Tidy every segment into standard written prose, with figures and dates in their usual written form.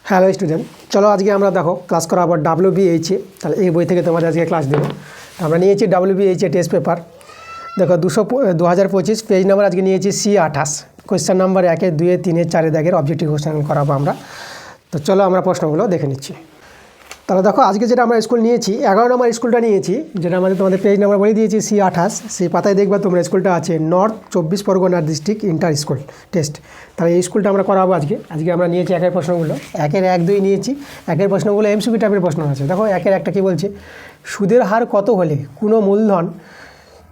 Hello student, চলো আজকে আমরা দেখো ক্লাস করা আবার WBHA। তাহলে এই বই থেকে তোমাদের আজকে ক্লাস দেবো। আমরা নিয়েছি WBHA টেস্ট পেপার। দেখো 2025 পেজ নাম্বার আজকে নিয়েছি C28। কোয়েশ্চেন নাম্বার 1, 2, 3, 4 দাগের অবজেক্টিভ কোয়েশ্চেন করাবো আমরা। তো চলো আমরা প্রশ্নগুলো দেখে নিচ্ছি। তাহলে দেখো আজকে যেটা আমরা স্কুল নিয়েছি 11 নম্বর স্কুলটা নিয়েছি, যেটা আমাদের তোমাদের পেজ নাম্বার বলে দিয়েছি C28। সেই পাতায় দেখবা তোমরা স্কুলটা আছে north 24 Pargana district inter school test. তাহলে এই স্কুলটা আমরা করাবো আজকে আমরা নিয়েছি একের প্রশ্নগুলো, 1-এর 1, 2 নিয়েছি। একের প্রশ্নগুলো MCQ টাইপের প্রশ্ন আছে। দেখো 1-এর 1টা কী বলছে, সুদের হার কত হলে কোনো মূলধন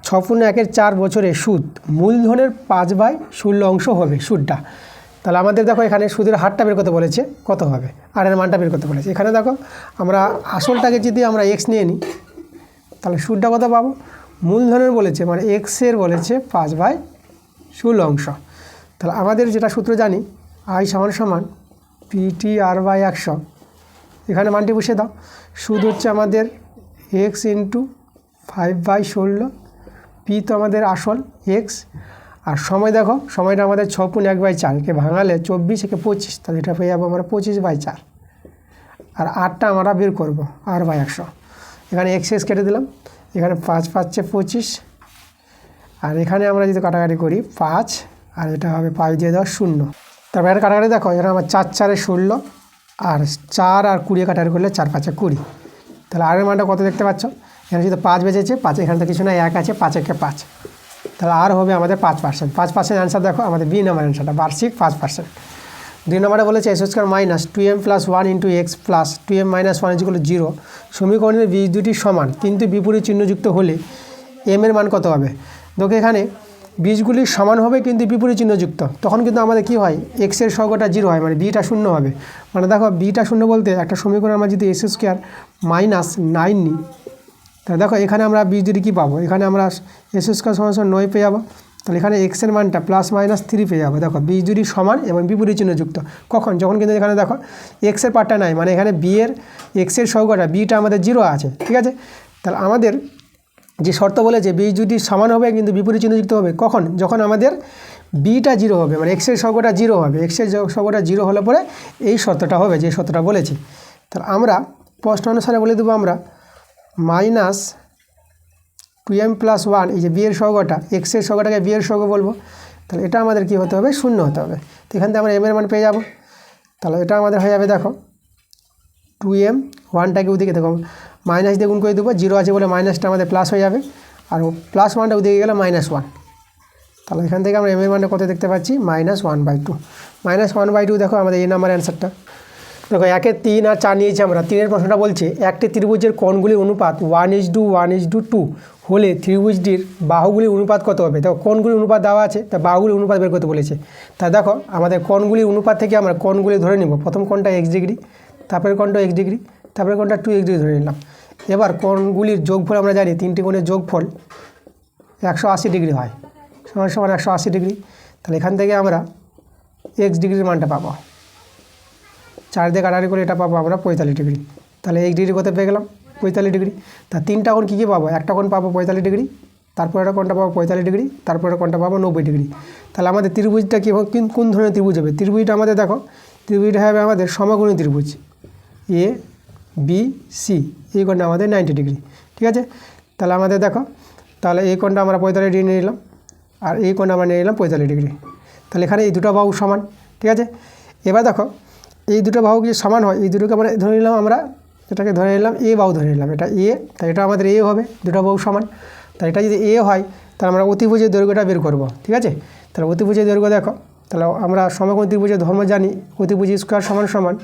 6.1/4 বছরে সুদ মূলধনের 5/16 হবে সুদটা। তাহলে আমাদের দেখো এখানে সুদের হারটা বের করতে বলেছে, কত হবে, আর এর মানটা বের করতে বলেছে। এখানে দেখো আমরা আসলটাকে যদি আমরা x নিয়ে নিই তাহলে সুদটা কত পাবো, মূলধনের বলেছে মানে x-এর বলেছে 5/16। তাহলে আমাদের যেটা সূত্র জানি I = PTR/100। এখানে মানটি বসিয়ে দাও। সুদ হচ্ছে আমাদের x × 5/16, পি তো আমাদের আসল x, আর সময় দেখো সময়টা আমাদের 6.1/4, একে ভাঙালে 24, একে 25, তাহলে এটা পেয়ে যাবো আমরা 25/4। আর আরটা আমরা বের করবো R/100। এখানে x কেটে দিলাম, এখানে 5 পাচ্ছে 25, আর এখানে আমরা যদি কাটাকাটি করি 5, আর এটা হবে 5 দিয়ে দাও 0। তারপর এটা কাটাকাটি দেখো, এখানে আমার 4 × 4 = 16, আর 4 আর 20 কাটাকাটি করলে 4 × 5 = 20। তাহলে আরের মানটা কত দেখতে পাচ্ছ, এখানে যদি 5 বেঁচেছে, 5 এখানে তো কিছু না, 1 আছে, 5 × 5, তাহলে আর হবে আমাদের 5%। 5% অ্যান্সার দেখো আমাদের বি নাম্বার অ্যান্সারটা, বার্ষিক 5%। 2 নম্বরে বলেছে x² - 2m + 1 × x + 2m - 1 = 0 সমীকরণের বীজ দুটি সমান কিন্তু বিপরীত চিহ্নযুক্ত হলে m এর মান কত হবে। দেখো এখানে বীজগুলি সমান হবে কিন্তু বিপরীত চিহ্নযুক্ত, তখন কিন্তু আমাদের কি হয়, x-এর সহগটা 0 হয়, মানে বিটা 0 হবে। মানে দেখো বিটা 0 বলতে একটা সমীকরণ আমরা যদি x² - 9 নিই, তাহলে দেখো এখানে আমরা বীজ দুটি কী পাবো, এখানে আমরা x² = 9 পেয়ে যাবো। তাহলে এখানে x-এর মানটা +-3 পেয়ে যাবো। দেখো বীজ দুটি সমান এবং বিপরীত চিহ্নযুক্ত, কখন, যখন কিন্তু এখানে দেখো x-এর পার্টটা নাই, মানে এখানে x-এর সহগটা বিটা আমাদের 0 আছে, ঠিক আছে। তাহলে আমাদের যে শর্ত বলেছে বীজ দুটি সমান হবে কিন্তু বিপরীত চিহ্নযুক্ত হবে, কখন, যখন আমাদের বিটা 0 হবে, মানে x-এর সহগটা 0 হবে। x-এর সহগটা 0 হলে পরে এই শর্তটা হবে, যে শর্তটা বলেছি। তাহলে আমরা প্রশ্ন অনুসারে বলে দেবো আমরা -2m + 1, এই যে b-এর সহগটা, x-এর সহগটাকে b-এর সহগ বলবো। তাহলে এটা আমাদের কি হতে হবে, 0 হতে হবে। তো এখান থেকে আমরা m এর মান পেয়ে যাব। তাহলে এটা আমাদের হয়ে যাবে দেখো 2m, 1টাকে ওদিকে দেখো মাইনাস দিয়ে গুণ করে দেবো, 0 আছে বলে মাইনাসটা আমাদের প্লাস হয়ে যাবে, আর +1টা ওদিকে গেলে -1। তাহলে এখান থেকে আমরা m এর মানটা কত দেখতে পাচ্ছি, -1/2। -1/2 দেখো আমাদের এই নাম্বার অ্যান্সারটা। দেখো 1-এর 3 আর 4 নিয়েছি আমরা। 3-এর প্রশ্নটা বলছে একটি ত্রিভুজের কোণগুলির অনুপাত 1:1:2 হলে ত্রিভুজটির বাহুগুলির অনুপাত কত হবে। দেখো কোণগুলির অনুপাত দেওয়া আছে, তা বাহুগুলির অনুপাত বের করতে বলেছে। তা দেখো আমাদের কোণগুলির অনুপাত থেকে আমরা কোণগুলি ধরে নিব। প্রথম কোণটা x ডিগ্রি, তারপরে কোণটা x ডিগ্রি, তারপরে কোণটা 2x ডিগ্রি ধরে নিলাম। এবার কোণগুলির যোগফল আমরা জানি, 3টি কোণের যোগফল 180 ডিগ্রি হয়, সমান 180 ডিগ্রি। তাহলে এখান থেকে আমরা x ডিগ্রির মানটা পাবো, 4 দিয়ে কাটাকাটি করে এটা পাবো আমরা 45 ডিগ্রি। তাহলে x ডিগ্রি কত পেয়ে গেলাম, 45 ডিগ্রি। তা 3টা কোণ কী কী পাবো, একটা কোণ পাবো 45 ডিগ্রি, তারপরে একটা কোণটা পাবো 45 ডিগ্রি, তারপরে কোণটা পাবো 90 ডিগ্রি। তাহলে আমাদের ত্রিভুজটা কী হবে, কোন ধরনের ত্রিভুজ হবে, ত্রিভুজটা আমাদের দেখো, ত্রিভুজটা হবে আমাদের সমকোণী ত্রিভুজ A B C, এই কোণটা আমাদের 90 ডিগ্রি, ঠিক আছে। তাহলে আমাদের দেখো, তাহলে এই কোণটা আমরা 45 ডিগ্রি নিয়ে নিলাম, আর এই কোণটা আমরা নিয়ে নিলাম 45 ডিগ্রি। তাহলে এখানে এই দুটো বাহু সমান, ঠিক আছে। এবার দেখো এই দুটো বাহু যদি সমান হয়, এই দুটোকে আমরা ধরে নিলাম, আমরা এটাকে ধরে নিলাম A বাহু ধরে নিলাম, এটা A, তাই এটা আমাদের A হবে, দুটো বাহু সমান। তাই এটা যদি A হয় তাহলে আমরা অতিভুজের দৈর্ঘ্যটা বের করব, ঠিক আছে। তাহলে অতিভুজের দৈর্ঘ্য দেখো, তাহলে আমরা সমকোণী ত্রিভুজের ধর্ম জানি, অতিভুজ স্কোয়ার সমান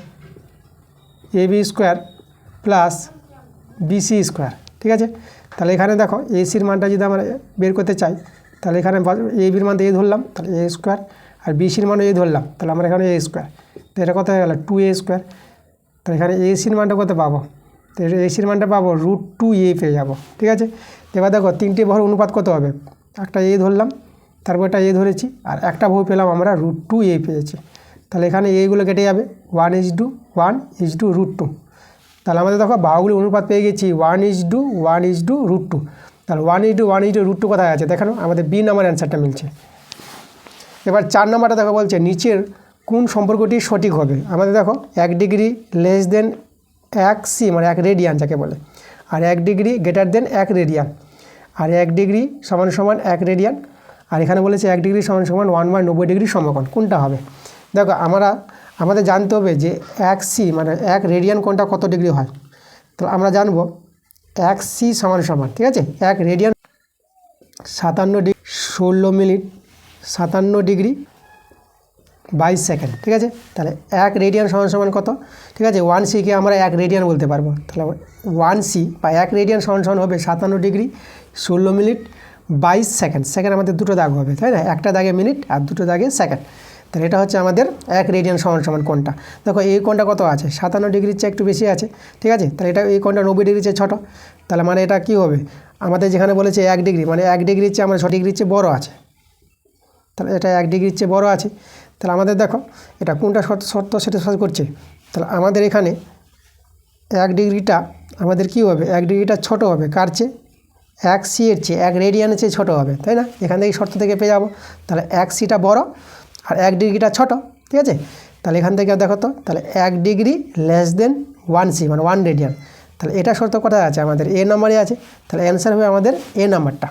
AB² + BC², ঠিক আছে। তাহলে এখানে দেখো ACর মানটা যদি আমরা বের করতে চাই, তাহলে এখানে AB-র মান A ধরলাম, তাহলে A², আর BC-র মানও A ধরলাম, তাহলে আমরা এখানে A², তো এটা কত হয়ে গেল 2A²। তাহলে এখানে AC-র মানটা কত পাবো, তো AC-র মানটা পাবো √2A পেয়ে যাবো, ঠিক আছে। এবার দেখো 3টি বাহুর অনুপাত কত হবে, একটা A ধরলাম, তারপর একটা A ধরেছি, আর একটা বাহু পেলাম আমরা √2A পেয়েছি। তাহলে এখানে এইগুলো কেটে যাবে, 1:1:√2। তাহলে আমাদের দেখো বাহুগুলির অনুপাত পেয়ে গেছি 1:1:√2। তাহলে 1:1:√2 কোথায় আছে দেখানো, আমাদের বি নাম্বার অ্যান্সারটা মিলছে। এবার 4 নম্বরটা দেখো বলছে নিচের কোন সম্পর্কটি সঠিক হবে? আমাদের দেখো 1 ডিগ্রি লেস দেন 1 সি মানে 1 রেডিয়ান যাকে বলে, আর 1 ডিগ্রি গ্রেটার দেন 1 রেডিয়ান, আর 1 ডিগ্রি সমান সমান 1 রেডিয়ান, আর এখানে বলেছে 1 ডিগ্রি সমান সমান 1/90 ডিগ্রি সমকোণ। কোনটা হবে? দেখো আমাদের জানতে হবে যে 1 সি মানে 1 রেডিয়ান কোনটা কত ডিগ্রি হয়। তো আমরা জানবো 1 সি সমান সমান, ঠিক আছে, 1 radian 57 degree 16 minute 57 degree 22 second, ঠিক আছে। তাহলে 1 রেডিয়ান সমান সমান কত? ঠিক আছে, 1 সিকে আমরা 1 রেডিয়ান বলতে পারবো। তাহলে 1 সি বা 1 রেডিয়ান সমান সমান হবে 57 ডিগ্রি 16 মিনিট 22 সেকেন্ড। সেকেন্ড আমাদের দুটো দাগ হবে, তাই না? একটা দাগে মিনিট আর দুটো দাগে সেকেন্ড। তাহলে এটা হচ্ছে আমাদের 1 রেডিয়ান সমান সমান কোণটা। দেখো এই কোণটা কত আছে? 57 ডিগ্রির চেয়ে একটু বেশি আছে, ঠিক আছে। তাহলে এটা এই কোণটা 90 ডিগ্রির চেয়ে ছোটো। তাহলে মানে এটা কী হবে? আমাদের যেখানে বলেছে 1 ডিগ্রি মানে 1 ডিগ্রির চেয়ে আমাদের 6 ডিগ্রির চেয়ে বড়ো আছে। তাহলে এটা 1 ডিগ্রির চেয়ে বড়ো আছে। তাহলে আমাদের দেখো এটা কোনটা শর্ত স্যাটিসফাই করছে। তাহলে আমাদের এখানে 1 ডিগ্রিটা আমাদের কী হবে? 1 ডিগ্রিটা ছোটো হবে কার চেয়ে? 1 সি এর চেয়ে, 1 রেডিয়ানের চেয়ে ছোটো হবে, তাই না? এখান থেকে শর্ত থেকে পেয়ে যাবো। তাহলে 1 সিটা বড় আর 1 ডিগ্রিটা ছোটো, ঠিক আছে। তাহলে এখান থেকে দেখো তো, তাহলে 1 ডিগ্রি লেস দেন 1 সি মানে 1 রেডিয়ান। তাহলে এটা শর্ত কোথায় আছে? আমাদের এ নাম্বারে আছে। তাহলে অ্যান্সার হবে আমাদের এ নাম্বারটা।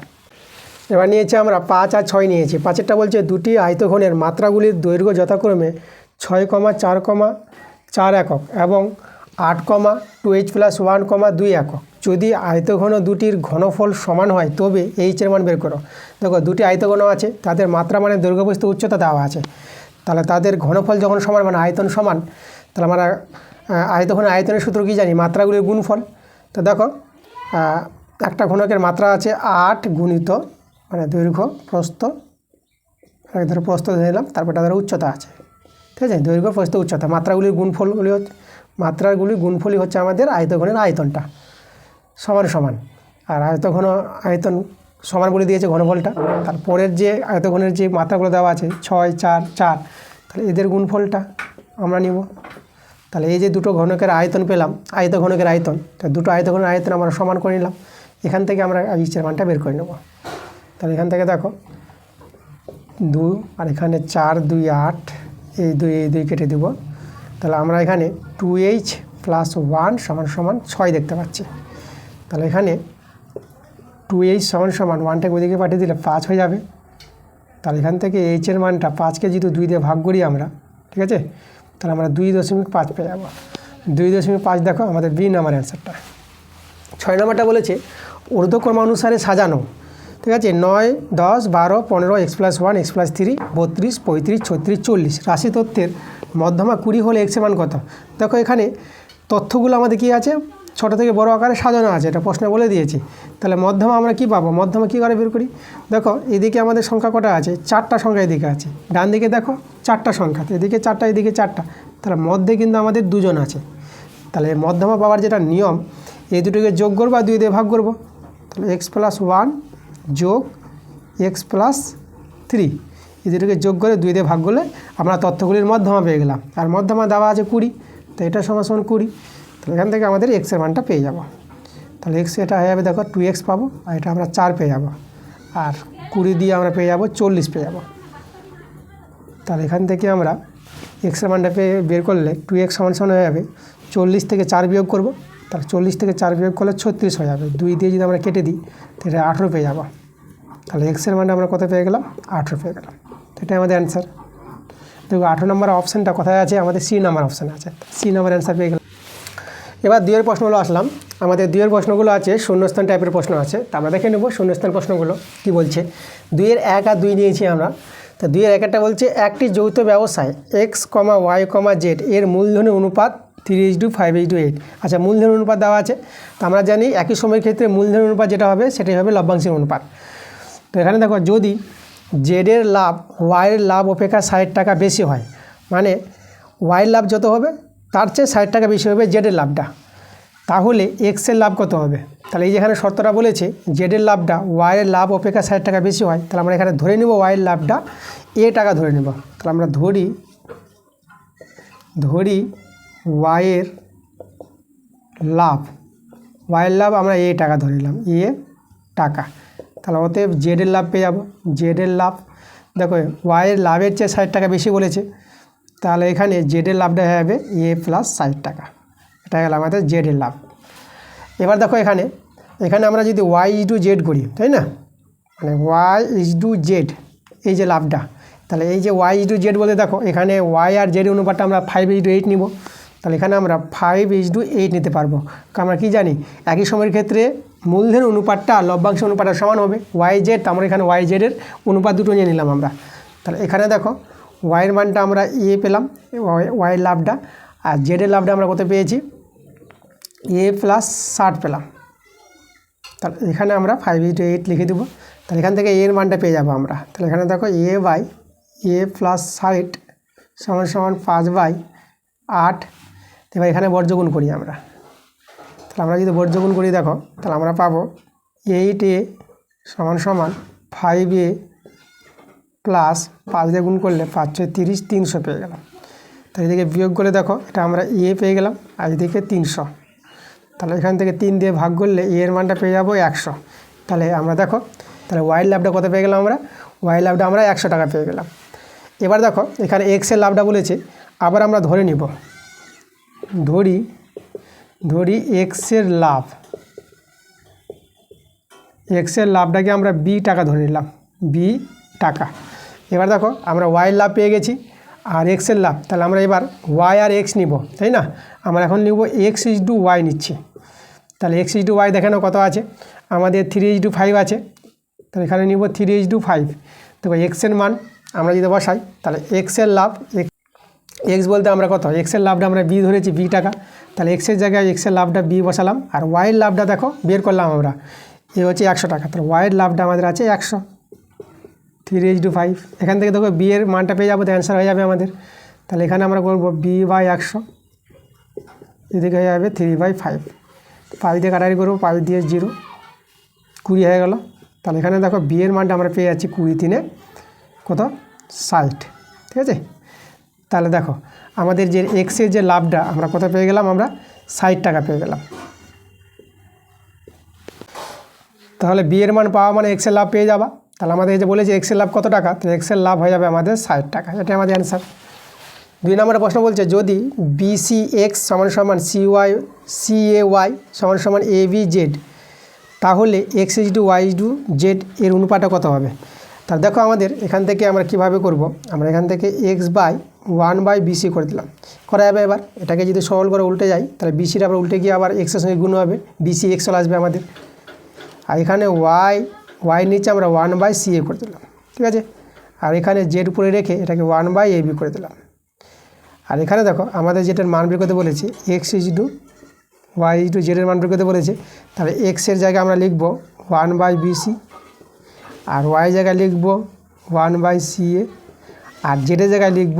এবার নিয়েছি আমরা 5 আর 6 নিয়েছি। 5এরটা বলছে দুটি আয়তঘনের মাত্রাগুলির দৈর্ঘ্য যথাক্রমে 6,4,4 একক এবং 8,2h+1,2 একক। যদি আয়তঘন দুটির ঘনফল সমান হয় তবে এইচের মান বের করো। দেখো দুটি আয়তঘন আছে, তাদের মাত্রা মানে দৈর্ঘ্যপ্রস্থ উচ্চতা দেওয়া আছে। তাহলে তাদের ঘনফল যখন সমান মানে আয়তন সমান, তাহলে আমরা আয়তনের সূত্র কী জানি? মাত্রাগুলির গুণফল। তো দেখো একটা ঘনকের মাত্রা আছে 8 গুণিত মানে দৈর্ঘ্য প্রস্থ, ধরো প্রস্থ ধরে নিলাম, তারপর তাদের উচ্চতা আছে, ঠিক আছে। দৈর্ঘ্য প্রস্থ উচ্চতা মাত্রাগুলির গুণফলই হচ্ছে আমাদের আয়তঘনের আয়তনটা সমান সমান। আর আয়তন সমান বলে দিয়েছে ঘনফলটা। তারপরের যে আয়তঘনের যে মাত্রাগুলো দেওয়া আছে 6, 4, 4, তাহলে এদের গুণফলটা আমরা নিব। তাহলে এই যে দুটো ঘনকের আয়তন পেলাম, আয়তঘনকের আয়তন, তাহলে দুটো আয়তঘনের আয়তন আমরা সমান করে নিলাম। এখান থেকে আমরা এইচের মানটা বের করে নেব। তাহলে এখান থেকে দেখো 2 আর এখানে 4, 2, 8, এই 2 কেটে দেব। তাহলে আমরা এখানে 2h+1 সমান সমান 6 দেখতে পাচ্ছি। তাহলে এখানে 2h সমান সমান 1টাকে ওইদিকে পাঠিয়ে দিলে 5 হয়ে যাবে। তাহলে এখান থেকে এইচের মানটা 5কে যদি 2 দিয়ে ভাগ করি আমরা, ঠিক আছে, তাহলে আমরা 2.5 পেয়ে যাবো। 2.5 দেখো আমাদের বি নাম্বার অ্যান্সারটা। 6 নম্বরটা বলেছে ঊর্ধ্বক্রমানুসারে সাজানো, ঠিক আছে, 9, 10, 12, 15, x+1, x+3, 32, 35, 36, 40 রাশি তথ্যের মধ্যমা 20 হলে এক্সের মান কত? দেখো এখানে তথ্যগুলো আমাদের কী আছে? ছোটো থেকে বড় আকারে সাজানো আছে, এটা প্রশ্নে বলে দিয়েছি। তাহলে মধ্যমা আমরা কী পাবো? মধ্যমা কী করে বের করি? দেখো এদিকে আমাদের সংখ্যা কটা আছে? 4টা সংখ্যা এদিকে আছে, ডান দিকে দেখো 4টা সংখ্যা, এদিকে 4টা এদিকে 4টা, তাহলে মধ্যে কিন্তু আমাদের 2 জন আছে। তাহলে মধ্যমা পাওয়ার যেটা নিয়ম, এই দুটোকে যোগ করবো আর 2 দিয়ে ভাগ করবো। তাহলে x+1 যোগ x+3, এই দুটোকে যোগ করে 2 দিয়ে ভাগ করলে আমরা তথ্যগুলির মধ্যমা পেয়ে গেলাম। আর মধ্যমা দেওয়া আছে 20, তো এটা সমান 20। তাহলে এখান থেকে আমাদের এক্সের মানটা পেয়ে যাব। তাহলে এক্স এটা হয়ে যাবে, দেখো 2x পাবো, আর এটা আমরা 4 পেয়ে যাব, আর 20 দিয়ে আমরা পেয়ে যাব 40 পেয়ে যাব। তাহলে এখান থেকে আমরা এক্সের মানটা বের করলে 2x সমান হয়ে যাবে 40 থেকে 4 বিয়োগ করব। তাহলে 40 থেকে 4 বিয়োগ করলে 36 হয়ে যাবে। 2 দিয়ে যদি আমরা কেটে দিই তাহলে 18 পেয়ে যাব। তাহলে এক্সের মানটা আমরা কত পেয়ে গেলাম? 18 পেয়ে গেলাম। এটাই আমাদের অ্যান্সার। দেখো 18 নম্বর অপশানটা কোথায় আছে? আমাদের সি নাম্বার অপশান আছে, সি নাম্বার অ্যান্সার পেয়ে গেলাম। এবার 2 এর প্রশ্নগুলো আসলাম। আমাদের 2 এর প্রশ্নগুলো আছে শূন্যস্থান টাইপের প্রশ্ন আছে, তা আমরা দেখে নেব শূন্যস্থান প্রশ্নগুলো কী বলছে। 2 এর 1 আর 2 নিয়েছি আমরা। তো 2 এর 1টা বলছে একটি যৌথ ব্যবসায় x, y, z এর মূলধনের অনুপাত 3:5:8। আচ্ছা, মূলধনের অনুপাত দেওয়া আছে, তো আমরা জানি একই সময়ের ক্ষেত্রে মূলধনের অনুপাত যেটা হবে সেটাই হবে লভ্যাংশের অনুপাত। তো এখানে দেখো যদি জেডের লাভ ওয়াইয়ের লাভ অপেক্ষা 60 টাকা বেশি হয়, মানে ওয়াইয়ের লাভ যত হবে তার চেয়ে 60 টাকা বেশি হবে জেডের লাভটা, তাহলে এক্সের লাভ কত হবে? তাহলে এই যেখানে শর্তটা বলেছে জেডের লাভটা ওয়াইয়ের লাভ অপেক্ষা 60 টাকা বেশি হয়, তাহলে আমরা এখানে ধরে নেব ওয়াইয়ের লাভটা এ টাকা ধরে নেব। তাহলে আমরা ধরি ওয়াইয়ের লাভ আমরা এ টাকা ধরে নিলাম, এ টাকা। তাহলে অতএব জেডের লাভ পেয়ে যাবো। জেডের লাভ দেখো ওয়াইয়ের লাভের চেয়ে 60 টাকা বেশি বলেছে, তাহলে এখানে জেডের লাভটা হয়ে যাবে এ প্লাস 60 টাকা। এটা গেল আমাদের জেডের লাভ। এবার দেখো এখানে আমরা যদি ওয়াই ইজ টু জেড করি, তাই না, মানে ওয়াই ইজ টু জেড, এই যে লাভটা, তাহলে এই যে ওয়াই ইজ টু জেড বলে দেখো এখানে ওয়াই আর জেড অনুপাতটা আমরা 5:8 নিব। তাহলে এখানে আমরা 5:8 নিতে পারবো, কারণ আমরা কী জানি একই সময়ের ক্ষেত্রে মূলধন অনুপাতটা লভ্যাংশ অনুপাতটা সমান হবে ওয়াই জেড। আমরা এখানে ওয়াই জেডের অনুপাত দুটো নিয়ে নিলাম আমরা। তাহলে এখানে দেখো ওয়াইয়ের মানটা আমরা এ পেলাম, ওয়াইয়ের লাভটা, আর জেডের লাভটা আমরা কত পেয়েছি এ প্লাস 60 পেলাম। তাহলে এখানে আমরা 5:8 লিখে দেবো। তাহলে এখান থেকে এর মানটা পেয়ে যাবো আমরা। তাহলে এখানে দেখো এ বাই এ প্লাস 60 সমান সমান 5/8। এবার এখানে বর্জগুণ করি আমরা। তাহলে আমরা যদি বর্জগুণ করি দেখো, তাহলে আমরা পাবো 8a সমান সমান 5a প্লাস 5 দিয়ে গুণ করলে 5 × 30 300 পেয়ে গেলাম। তাহলে এদিকে বিয়োগ করে দেখো এটা আমরা এ পেয়ে গেলাম, আর এদিকে 300। তাহলে এখান থেকে 3 দিয়ে ভাগ করলে এর মানটা পেয়ে যাবো 100। তাহলে আমরা দেখো তাহলে ওয়াইয়ের লাভটা কত পেয়ে গেলাম আমরা, ওয়াইয়ের লাভটা আমরা 100 টাকা পেয়ে গেলাম। এবার দেখো এখানে এক্সের লাভটা বলেছে, আবার আমরা ধরে নিব, ধরি এক্সের লাভটাকে আমরা বি টাকা ধরে নিলাম, বি টাকা। এবার দেখো আমরা ওয়াইয়ের লাভ পেয়ে গেছি আর এক্সের লাভ, তাহলে আমরা এবার ওয়াই আর এক্স নিব, তাই না। আমরা এখন নিব এক্স ইজ টু ওয়াই নিচ্ছি। তাহলে এক্স ইজ টু ওয়াই দেখে নাও কত আছে, আমাদের 3:5 আছে। তাহলে এখানে নিব 3:5। দেখো এক্সের মান আমরা যদি বসাই, তাহলে এক্সের লাভ, এক্স বলতে আমরা কত, এক্সের লাভটা আমরা বি ধরেছি, বি টাকা। তাহলে এক্সের জায়গায় এক্সের লাভটা বি বসালাম, আর ওয়াইয়ের লাভটা দেখো বের করলাম আমরা, এ হচ্ছে 100 টাকা। তাহলে ওয়াইয়ের লাভটা আমাদের আছে 100, 3:5। এখান থেকে দেখো বি এর মানটা পেয়ে যাবো, তো অ্যান্সার হয়ে যাবে আমাদের। তাহলে এখানে আমরা করবো b/100, এদিকে হয়ে যাবে 3/5। 5 দিয়ে কাটারি করবো, 5 দিয়ে 0, 20 হয়ে গেল। তাহলে এখানে দেখো বি এর মানটা আমরা পেয়ে যাচ্ছি 20×3 কত 60, ঠিক আছে। তাহলে দেখো আমাদের যে এক্সের যে লাভটা আমরা কত পেয়ে গেলাম, আমরা 60 টাকা পেয়ে গেলাম। তাহলে বি এর মান পাওয়া মানে এক্সের লাভ পেয়ে যাবা। তাহলে আমাদের এই যে বলেছে এক্সের লাভ কত টাকা, তো এক্সের লাভ হয়ে যাবে আমাদের 60 টাকা। এটা আমাদের অ্যান্সার। 2 নম্বরের প্রশ্ন বলছে যদি BCX = CY CAY = ABZ, তাহলে X is to Y is to Z এর অনুপাতটা কত হবে। তাহলে দেখো আমাদের এখান থেকে আমরা কিভাবে করব, আমরা এখান থেকে x/1/BC করে দিলাম, করা যাবে। এবার এটাকে যদি সরল করে উল্টে যাই, তাহলে BCটা আবার উল্টে গিয়ে আবার x এর সঙ্গে গুণ হবে, BC x চলে আসবে আমাদের। আর এখানে y নিচে আমরা 1/CA করে দিলাম, ঠিক আছে। আর এখানে z উপরে রেখে এটাকে 1/AB করে দিলাম। আর এখানে দেখো আমাদের যেটার মান বের করতে বলেছে x is to y is to z এর মান বের করতে বলেছে। তাহলে x এর জায়গায় আমরা লিখব 1/BC, আর y জায়গায় লিখব 1/CA, আর z এর জায়গায় লিখব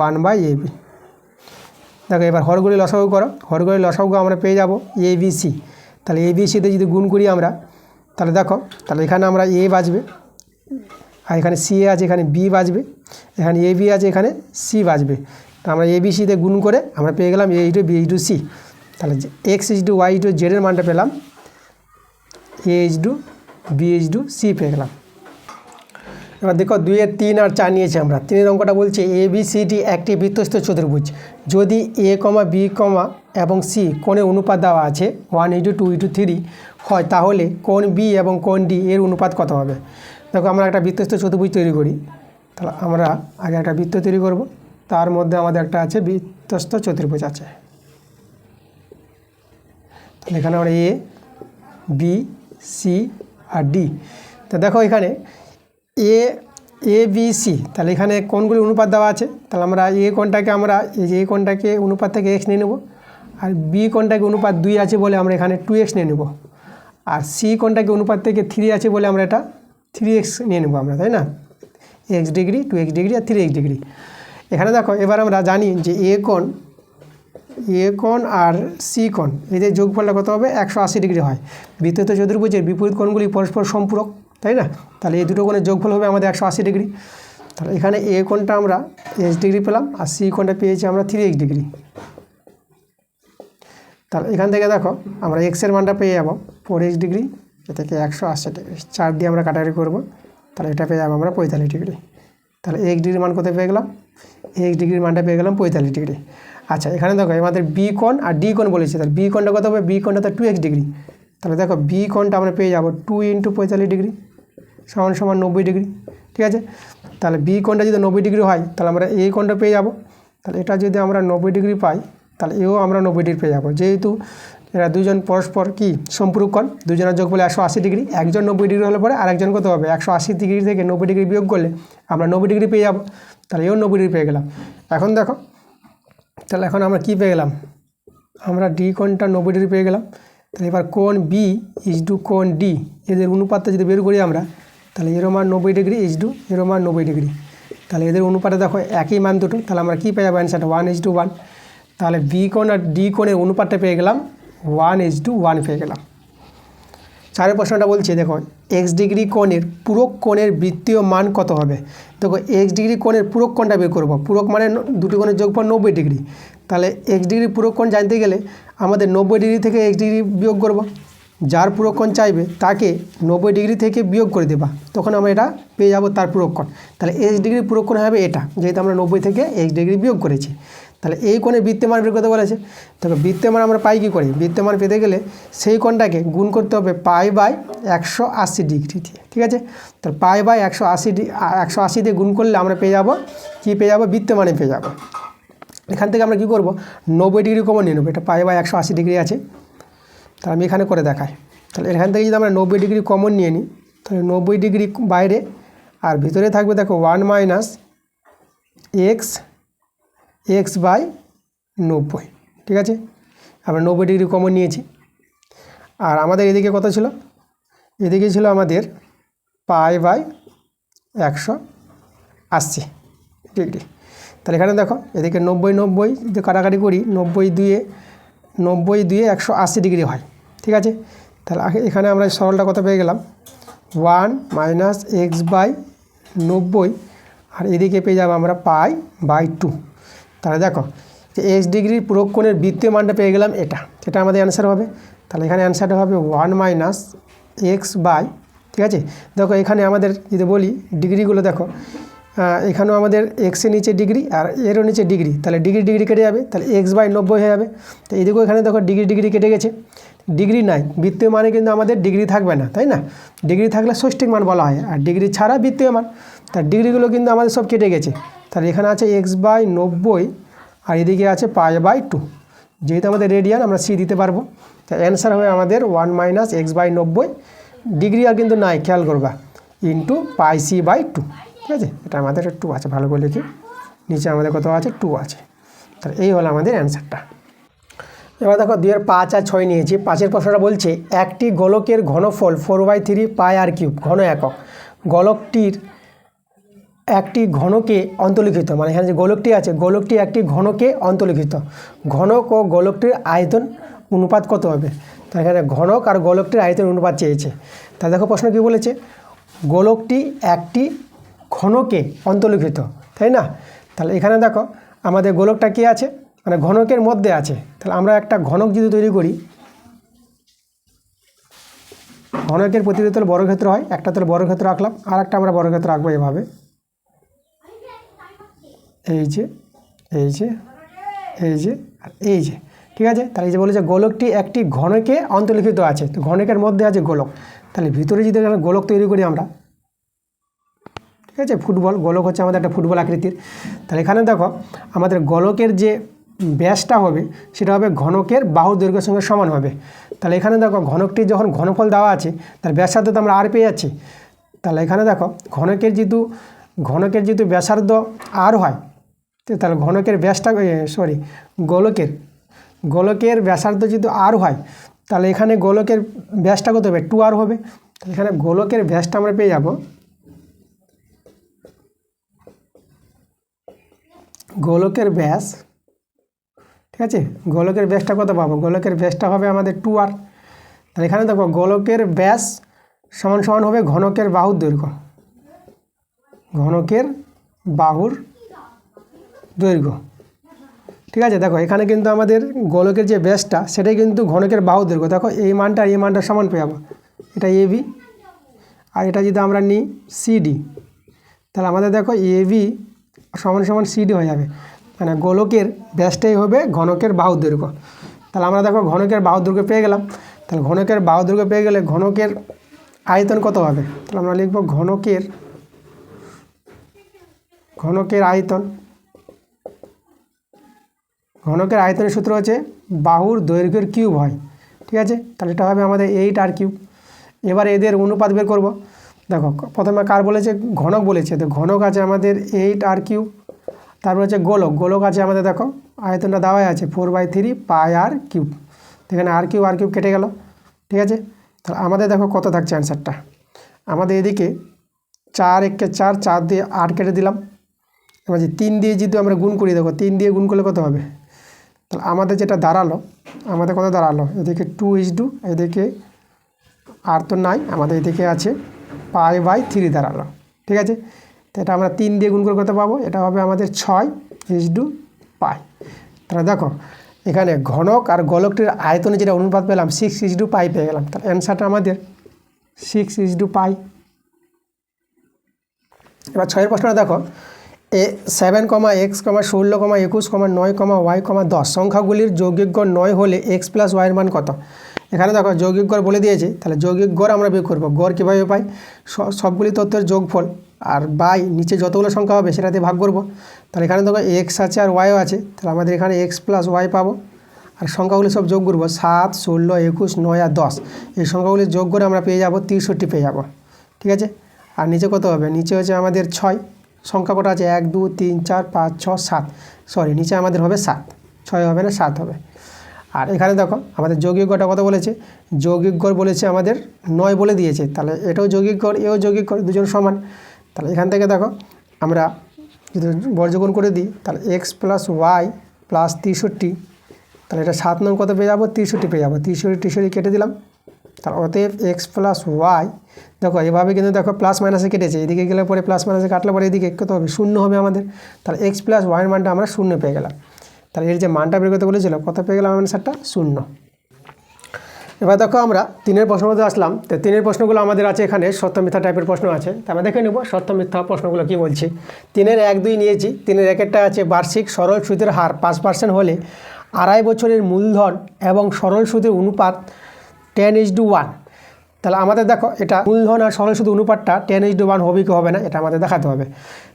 1/AB। দেখো এবার হরগুলি লসাগু করো, হরগুলি লসাগু আমরা পেয়ে যাব ABC। তাহলে ABCতে যদি গুণ করি আমরা, তাহলে দেখো তাহলে এখানে আমরা A বাজবে, আর এখানে CA আছে, এখানে B বাজবে, এখানে AB আছে, এখানে C বাজবে। তো আমরা ABCতে গুণ করে আমরা পেয়ে গেলাম A is to B is to C। তাহলে X is to Y is to Z এর মানটা পেলাম A is to B is to C পেয়ে গেলাম। এবার দেখো 2 এর 3 আর 4 নিয়েছি আমরা। 3 অঙ্কটা বলছে ABCD একটি বৃত্তস্থ চতুর্ভুজ, যদি A, B, এবং C কোণের অনুপাত দেওয়া আছে 1:2:3 হয়, তাহলে কোণ B এবং কোণ D এর অনুপাত কত হবে। দেখো আমরা একটা বৃত্তস্থ চতুর্ভুজ তৈরি করি। তাহলে আমরা আগে একটা বৃত্ত তৈরি করব, তার মধ্যে আমাদের একটা আছে বৃত্তস্থ চতুর্ভুজ আছে। তাহলে এখানে আমরা A, B, C R D। তো দেখো এখানে ABC, তাহলে এখানে কোণগুলি অনুপাত দেওয়া আছে। তাহলে আমরা A কোণটাকে আমরা এই যে A কোণটাকে অনুপাত থেকে x নিয়ে নেব, আর B কোণটাকে অনুপাত 2 আছে বলে আমরা এখানে 2x নিয়ে নেব, আর C কোণটাকে অনুপাত থেকে 3 আছে বলে আমরা এটা 3x নিয়ে নেব আমরা, তাই না। x ডিগ্রি, 2x ডিগ্রি আর 3x ডিগ্রি। এখানে দেখো এবার আমরা জানি যে A কোণ আর C কোণ এদের যোগফলটা কত হবে, 180 ডিগ্রি হয়। বৃত্তস্থ চতুর্ভুজের বিপরীত কোণগুলি পরস্পর সম্পূরক, তাই না। তাহলে এই দুটো কোণের যোগফল হবে আমাদের 180 ডিগ্রি। তাহলে এখানে A কোণটা আমরা x ডিগ্রি পেলাম, আর C কোণটা পেয়েছি আমরা 3x ডিগ্রি। তাহলে এখান থেকে দেখো আমরা x এর মানটা পেয়ে যাব 4x ডিগ্রি, এ থেকে 180 ডিগ্রি, 4 দিয়ে আমরা কাটাকাটি করব, তাহলে এটা পেয়ে যাবো আমরা 45 ডিগ্রি। তাহলে এক্স ডিগ্রির মান কোথায় পেয়ে গেলাম, এক্স ডিগ্রির মানটা পেয়ে গেলাম 45 ডিগ্রি। আচ্ছা এখানে দেখো আমাদের বি কোণ আর ডি কোণ বলেছে, তাহলে বি কোণটা কত হবে, বি কোণটা তো 2x ডিগ্রি, তাহলে দেখো বি কোণটা আমরা পেয়ে যাবো 2 × 45 ডিগ্রি সমান সমান 90 ডিগ্রি। ঠিক আছে, তাহলে বি কোণটা যদি 90 ডিগ্রি হয় তাহলে আমরা এই কোণটা পেয়ে যাব। তাহলে এটা যদি আমরা 90 ডিগ্রি পাই তাহলে এও আমরা 90 ডিগ্রি পেয়ে যাবো, যেহেতু এরা দুজন পরস্পর কি সম্পূরক কোণ, দুজনের যোগফল 180 ডিগ্রি, একজন 90 ডিগ্রি হলে পরে আরেকজন কত হবে, 180 ডিগ্রি থেকে 90 ডিগ্রি বিয়োগ করলে আমরা 90 ডিগ্রি পেয়ে যাবো, তাহলে এও 90 ডিগ্রি পেয়ে গেলাম। এখন দেখো তাহলে এখন আমরা কি পেয়ে গেলাম, আমরা ডি কোণটা 90 ডিগ্রি পেয়ে গেলাম। তাহলে এবার কোণ বি ইজ টু কোণ ডি, এদের অনুপাতটা যদি বের করি আমরা, তাহলে এরও মান 90 ডিগ্রি ইজ টু এরও মান 90 ডিগ্রি, তাহলে এদের অনুপাতে দেখো একই মান দুটো, তাহলে আমরা কী পেয়ে যাবো অ্যান্সারটা 1:1। তাহলে বি কোণ আর ডি কোণের অনুপাতটা পেয়ে গেলাম 1:1 পেয়ে গেলাম। 4 প্রশ্নটা বলছে দেখো এক্স ডিগ্রি কোণের পূরক কোণের বৃত্তীয় মান কত হবে। দেখো এক্স ডিগ্রি কোণের পূরক কোণটা বের করবো, পূরক মানে দুটি কোণের যোগফল 90 ডিগ্রি, তাহলে এক্স ডিগ্রি পূরক কোণ জানতে গেলে আমাদের 90 ডিগ্রি থেকে এক্স ডিগ্রি বিয়োগ করব, যার পূরক কোণ চাইবে তাকে 90 ডিগ্রি থেকে বিয়োগ করে দেবা, তখন আমরা এটা পেয়ে যাবো তার পূরক কোণ। তাহলে এক্স ডিগ্রি পূরক কোণ হবে এটা, যেহেতু আমরা 90 থেকে এক্স ডিগ্রি বিয়োগ করেছি। তাহলে এই কোণের বৃত্তীয় মান বের করতে বলেছে, তবে বৃত্তীয় মান আমরা পাই কী করে, বৃত্তীয় মান পেতে গেলে সেই কোণটাকে গুণ করতে হবে π/180 ডিগ্রি দিয়ে। ঠিক আছে, তাহলে π/180 দিয়ে গুণ করলে আমরা পেয়ে যাব কী পেয়ে যাবো, বৃত্তীয় মানে পেয়ে যাব। এখান থেকে আমরা কী করব, 90 ডিগ্রি কমন নিয়ে নেবো, এটা π/180 ডিগ্রি আছে, তাহলে আমি এখানে করে দেখাই। তাহলে এখান থেকে যদি আমরা 90 ডিগ্রি কমন নিয়ে নিই তাহলে 90 ডিগ্রি বাইরে আর ভিতরে থাকবে দেখো 1 - x/90। ঠিক আছে, আমরা 90 ডিগ্রি কমন নিয়েছি, আর আমাদের এদিকে কত ছিল, এদিকে ছিল আমাদের π/180 ডিগ্রি। তাহলে এখানে দেখো এদিকে 90 যদি কাটাকাটি করি 90 2 180 ডিগ্রি হয়। ঠিক আছে, তাহলে এখানে আমরা সরলটা কত পেয়ে গেলাম 1 - x/90, আর এদিকে পেয়ে যাবো আমরা π/2। তাহলে দেখো যে এক্স ডিগ্রির পূরক কোণের বৃত্তীয় মানটা পেয়ে গেলাম, এটা আমাদের অ্যান্সার হবে। তাহলে এখানে অ্যান্সারটা হবে 1 - x/, ঠিক আছে। দেখো এখানে আমাদের যদি বলি ডিগ্রিগুলো দেখো, এখানেও আমাদের এক্সের নিচে ডিগ্রি আর এরও নিচে ডিগ্রি, তাহলে ডিগ্রি কেটে যাবে, তাহলে x/90 হয়ে যাবে। তো এদিকেও এখানে দেখো ডিগ্রি কেটে গেছে, ডিগ্রি নাই, বৃত্তীয় মানে কিন্তু আমাদের ডিগ্রি থাকবে না, তাই না, ডিগ্রি থাকলে ষষ্ঠিক মান বলা হয়, আর ডিগ্রি ছাড়া বৃত্তীয় মান, তার ডিগ্রিগুলো কিন্তু আমাদের সব কেটে গেছে। তাহলে এখানে আছে x/90 আর এদিকে আছে π/2, যেহেতু আমাদের রেডিয়ান আমরা সি দিতে পারবো। তাই অ্যান্সার হবে আমাদের 1 - x/90, ডিগ্রি আর কিন্তু নাই, খেয়াল করবা, ইন্টু πc/2। ঠিক আছে, এটা আমাদের 2 আছে, ভালো করে লিখি, নিচে আমাদের কত আছে 2 আছে। তাহলে এই হলো আমাদের অ্যান্সারটা। এবার দেখো 2 এর 5 আর 6 নিয়েছি। 5 প্রশ্নটা বলছে একটি গোলকের ঘনফল 4/3 πr³ ঘন একক, গোলকটির একটি ঘনকে অন্তর্লিখিত, মানে এখানে যে গোলকটি আছে গোলকটি একটি ঘনকে অন্তর্লিখিত, ঘনক ও গোলকটির আয়তন অনুপাত কত হবে। তো এখানে ঘনক আর গোলকটির আয়তন অনুপাত চেয়েছে। তা দেখো প্রশ্ন কী বলেছে, গোলকটি একটি ঘনকে অন্তর্লিখিত, তাই না। তাহলে এখানে দেখো আমাদের গোলকটা কী আছে, মানে ঘনকের মধ্যে আছে। তাহলে আমরা একটা ঘনক যদি তৈরি করি, ঘনকের প্রতিটি তল বর্গক্ষেত্র হয়, একটা তল বর্গক্ষেত্র রাখলাম, আর একটা আমরা বর্গক্ষেত্র রাখবো এভাবে, এই যে আর এই যে। ঠিক আছে, তাহলে এই যে বলেছে গোলকটি একটি ঘনকে অন্তর্লিখিত আছে, তো ঘনকের মধ্যে আছে গোলক, তাহলে ভিতরে যদি গোলক তৈরি করি আমরা, ঠিক আছে, ফুটবল গোলক হচ্ছে আমাদের একটা ফুটবল আকৃতির। তাহলে এখানে দেখো আমাদের গোলকের যে ব্যাসটা হবে সেটা হবে ঘনকের বাহুর দৈর্ঘ্যের সঙ্গে সমান হবে। তাহলে এখানে দেখো ঘনকটি যখন ঘনফল দেওয়া আছে তার ব্যাসার্ধ তো আমরা আর পেয়ে যাচ্ছি। তাহলে এখানে দেখো ঘনকের যেহেতু ব্যাসার্ধ আর হয়, তাহলে ঘনকের ব্যাসটা গোলকের ব্যাসার্ধ যেহেতু আর হয়, তাহলে এখানে গোলকের ব্যাসটা কত হবে 2r হবে। এখানে গোলকের ব্যাসটা আমরা পেয়ে যাব, গোলকের ব্যাস, ঠিক আছে, গোলকের ব্যাসটা কত পাবো, গোলকের ব্যাসটা হবে আমাদের 2r। তাহলে এখানে দেখো গোলকের ব্যাস সমান সমান হবে ঘনকের বাহুর দৈর্ঘ্য, ঘনকের বাহুর দৈর্ঘ্য। ঠিক আছে, দেখো এখানে কিন্তু আমাদের গোলকের যে ব্যাসটা সেটাই কিন্তু ঘনকের বাহুর দৈর্ঘ্য। দেখো এই মানটা সমান পেয়ে যাবো, এটা AB, আর এটা যদি আমরা নিই CD, তাহলে আমাদের দেখো এবি সমান সমান সিডি হয়ে যাবে, মানে গোলকের ব্যাসটাই হবে ঘনকের বাহুর দৈর্ঘ্য। তাহলে আমরা দেখো ঘনকের বাহুর দৈর্ঘ্য পেয়ে গেলাম। তাহলে ঘনকের বাহুর দৈর্ঘ্য পেয়ে গেলে ঘনকের আয়তন কত হবে? তাহলে আমরা লিখব ঘনকের আয়তন। ঘনকের আয়তনের সূত্র হচ্ছে বাহুর দৈর্ঘ্যের কিউব হয়, ঠিক আছে। তাহলে এটা হবে আমাদের 8r কিউব। এবার এদের অনুপাত বের করব। দেখো প্রথমে কার বলেছে? ঘনক বলেছে। তো ঘনক আছে আমাদের 8r কিউব, তারপর হচ্ছে গোলক আছে আমাদের, দেখো আয়তনটা দেওয়াই আছে 4/3 πr কিউব। এখানে আর কিউব কেটে গেল, ঠিক আছে। তাহলে আমাদের দেখো কত থাকছে অ্যান্সারটা। আমাদের এদিকে 4 একে 4, 4 দিয়ে 8 কেটে দিলাম। এবার যে 3 দিয়ে যদি আমরা গুণ করি, দেখো 3 দিয়ে গুণ করলে কত হবে? তাহলে আমাদের যেটা দাঁড়ালো, আমাদের কত দাঁড়ালো? এদিকে 2:, এদিকে আর তো নাই, আমাদের এদিকে আছে π/3 দাঁড়ালো, ঠিক আছে। তো এটা আমরা 3 দিয়ে গুণ করে কত পাবো? এটা হবে আমাদের 6:π। তাহলে দেখো এখানে ঘনক আর গোলকটির আয়তনে যেটা অনুপাত পেলাম 6:π পেয়ে গেলাম। তাহলে অ্যান্সারটা আমাদের 6:π। এবার 6 প্রশ্নটা দেখো, 7, x, 16, 21, 9, y, 10 সংখ্যাগুলির যৌগিক গড় 9 হলে x + y এর মান কত? এখানে দেখো যৌগিক গড় বলে দিয়েছে, তাহলে যৌগিক গড় আমরা বের করব। গড় কীভাবে পাই? সবগুলি তথ্যের যোগফল আর বাই নিচে যতগুলো সংখ্যা হবে সেটাতে ভাগ করব। তাহলে এখানে দেখো এক্স আছে আর ওয়াইও আছে, তাহলে আমাদের এখানে x + y পাবো। আর সংখ্যাগুলি সব যোগ করবো, 7, 16, 21, 9 আর 10। এই সংখ্যাগুলি যোগ করে আমরা পেয়ে যাব 63 পেয়ে যাব, ঠিক আছে। আর নিচে কত হবে? নিচে হচ্ছে আমাদের 6। সংখ্যা কটা আছে? 1, 2, 3, 4, 5, 6, 7। সরি, নিচে আমাদের হবে 7, 6 হবে না, 7 হবে। আর এখানে দেখো আমাদের যৌগিক গড়টা কত বলেছে? যৌগিক গড় বলেছে আমাদের 9 বলে দিয়েছে। তাহলে এটাও যৌগিক গড়, এও যৌগিক গড়, দুজন সমান। তাহলে এখান থেকে দেখো আমরা যদি বর্গমূল করে দিই, তাহলে x + y + 63, তাহলে এটা 7 নং কত পেয়ে যাবো? 63 পেয়ে যাবো। 63 কেটে দিলাম। তাহলে অতএব x + y, দেখো এভাবে কিন্তু দেখো প্লাস মাইনাসে কেটেছে, এদিকে গেলে পরে প্লাস মাইনাসে কাটলে পরে এদিকে কত হবে? 0 হবে আমাদের। তাহলে x + y এর মানটা আমরা 0 পেয়ে গেলাম। তাহলে এর যে মানটা বের করতে বলেছিল, কত পেয়ে গেলাম অ্যান্সারটা? 0। এবার দেখো আমরা 3-এর প্রশ্নগুলোতে আসলাম। তো 3-এর প্রশ্নগুলো আমাদের আছে এখানে সত্য মিথ্যা টাইপের প্রশ্ন আছে। তো আমরা দেখে নেব সত্য মিথ্যা প্রশ্নগুলো কী বলছে। 3-এর 1, 2 নিয়েছি। 3-এর 1-এরটা আছে বার্ষিক সরল সুদের হার 5% হলে 2.5 বছরের মূলধন এবং সরল সুদের অনুপাত 10:1। তাহলে আমাদের দেখো এটা মূলধন আর সরল সুদের অনুপাতটা 10:1 হবে কি হবে না, এটা আমাদের দেখাতে হবে।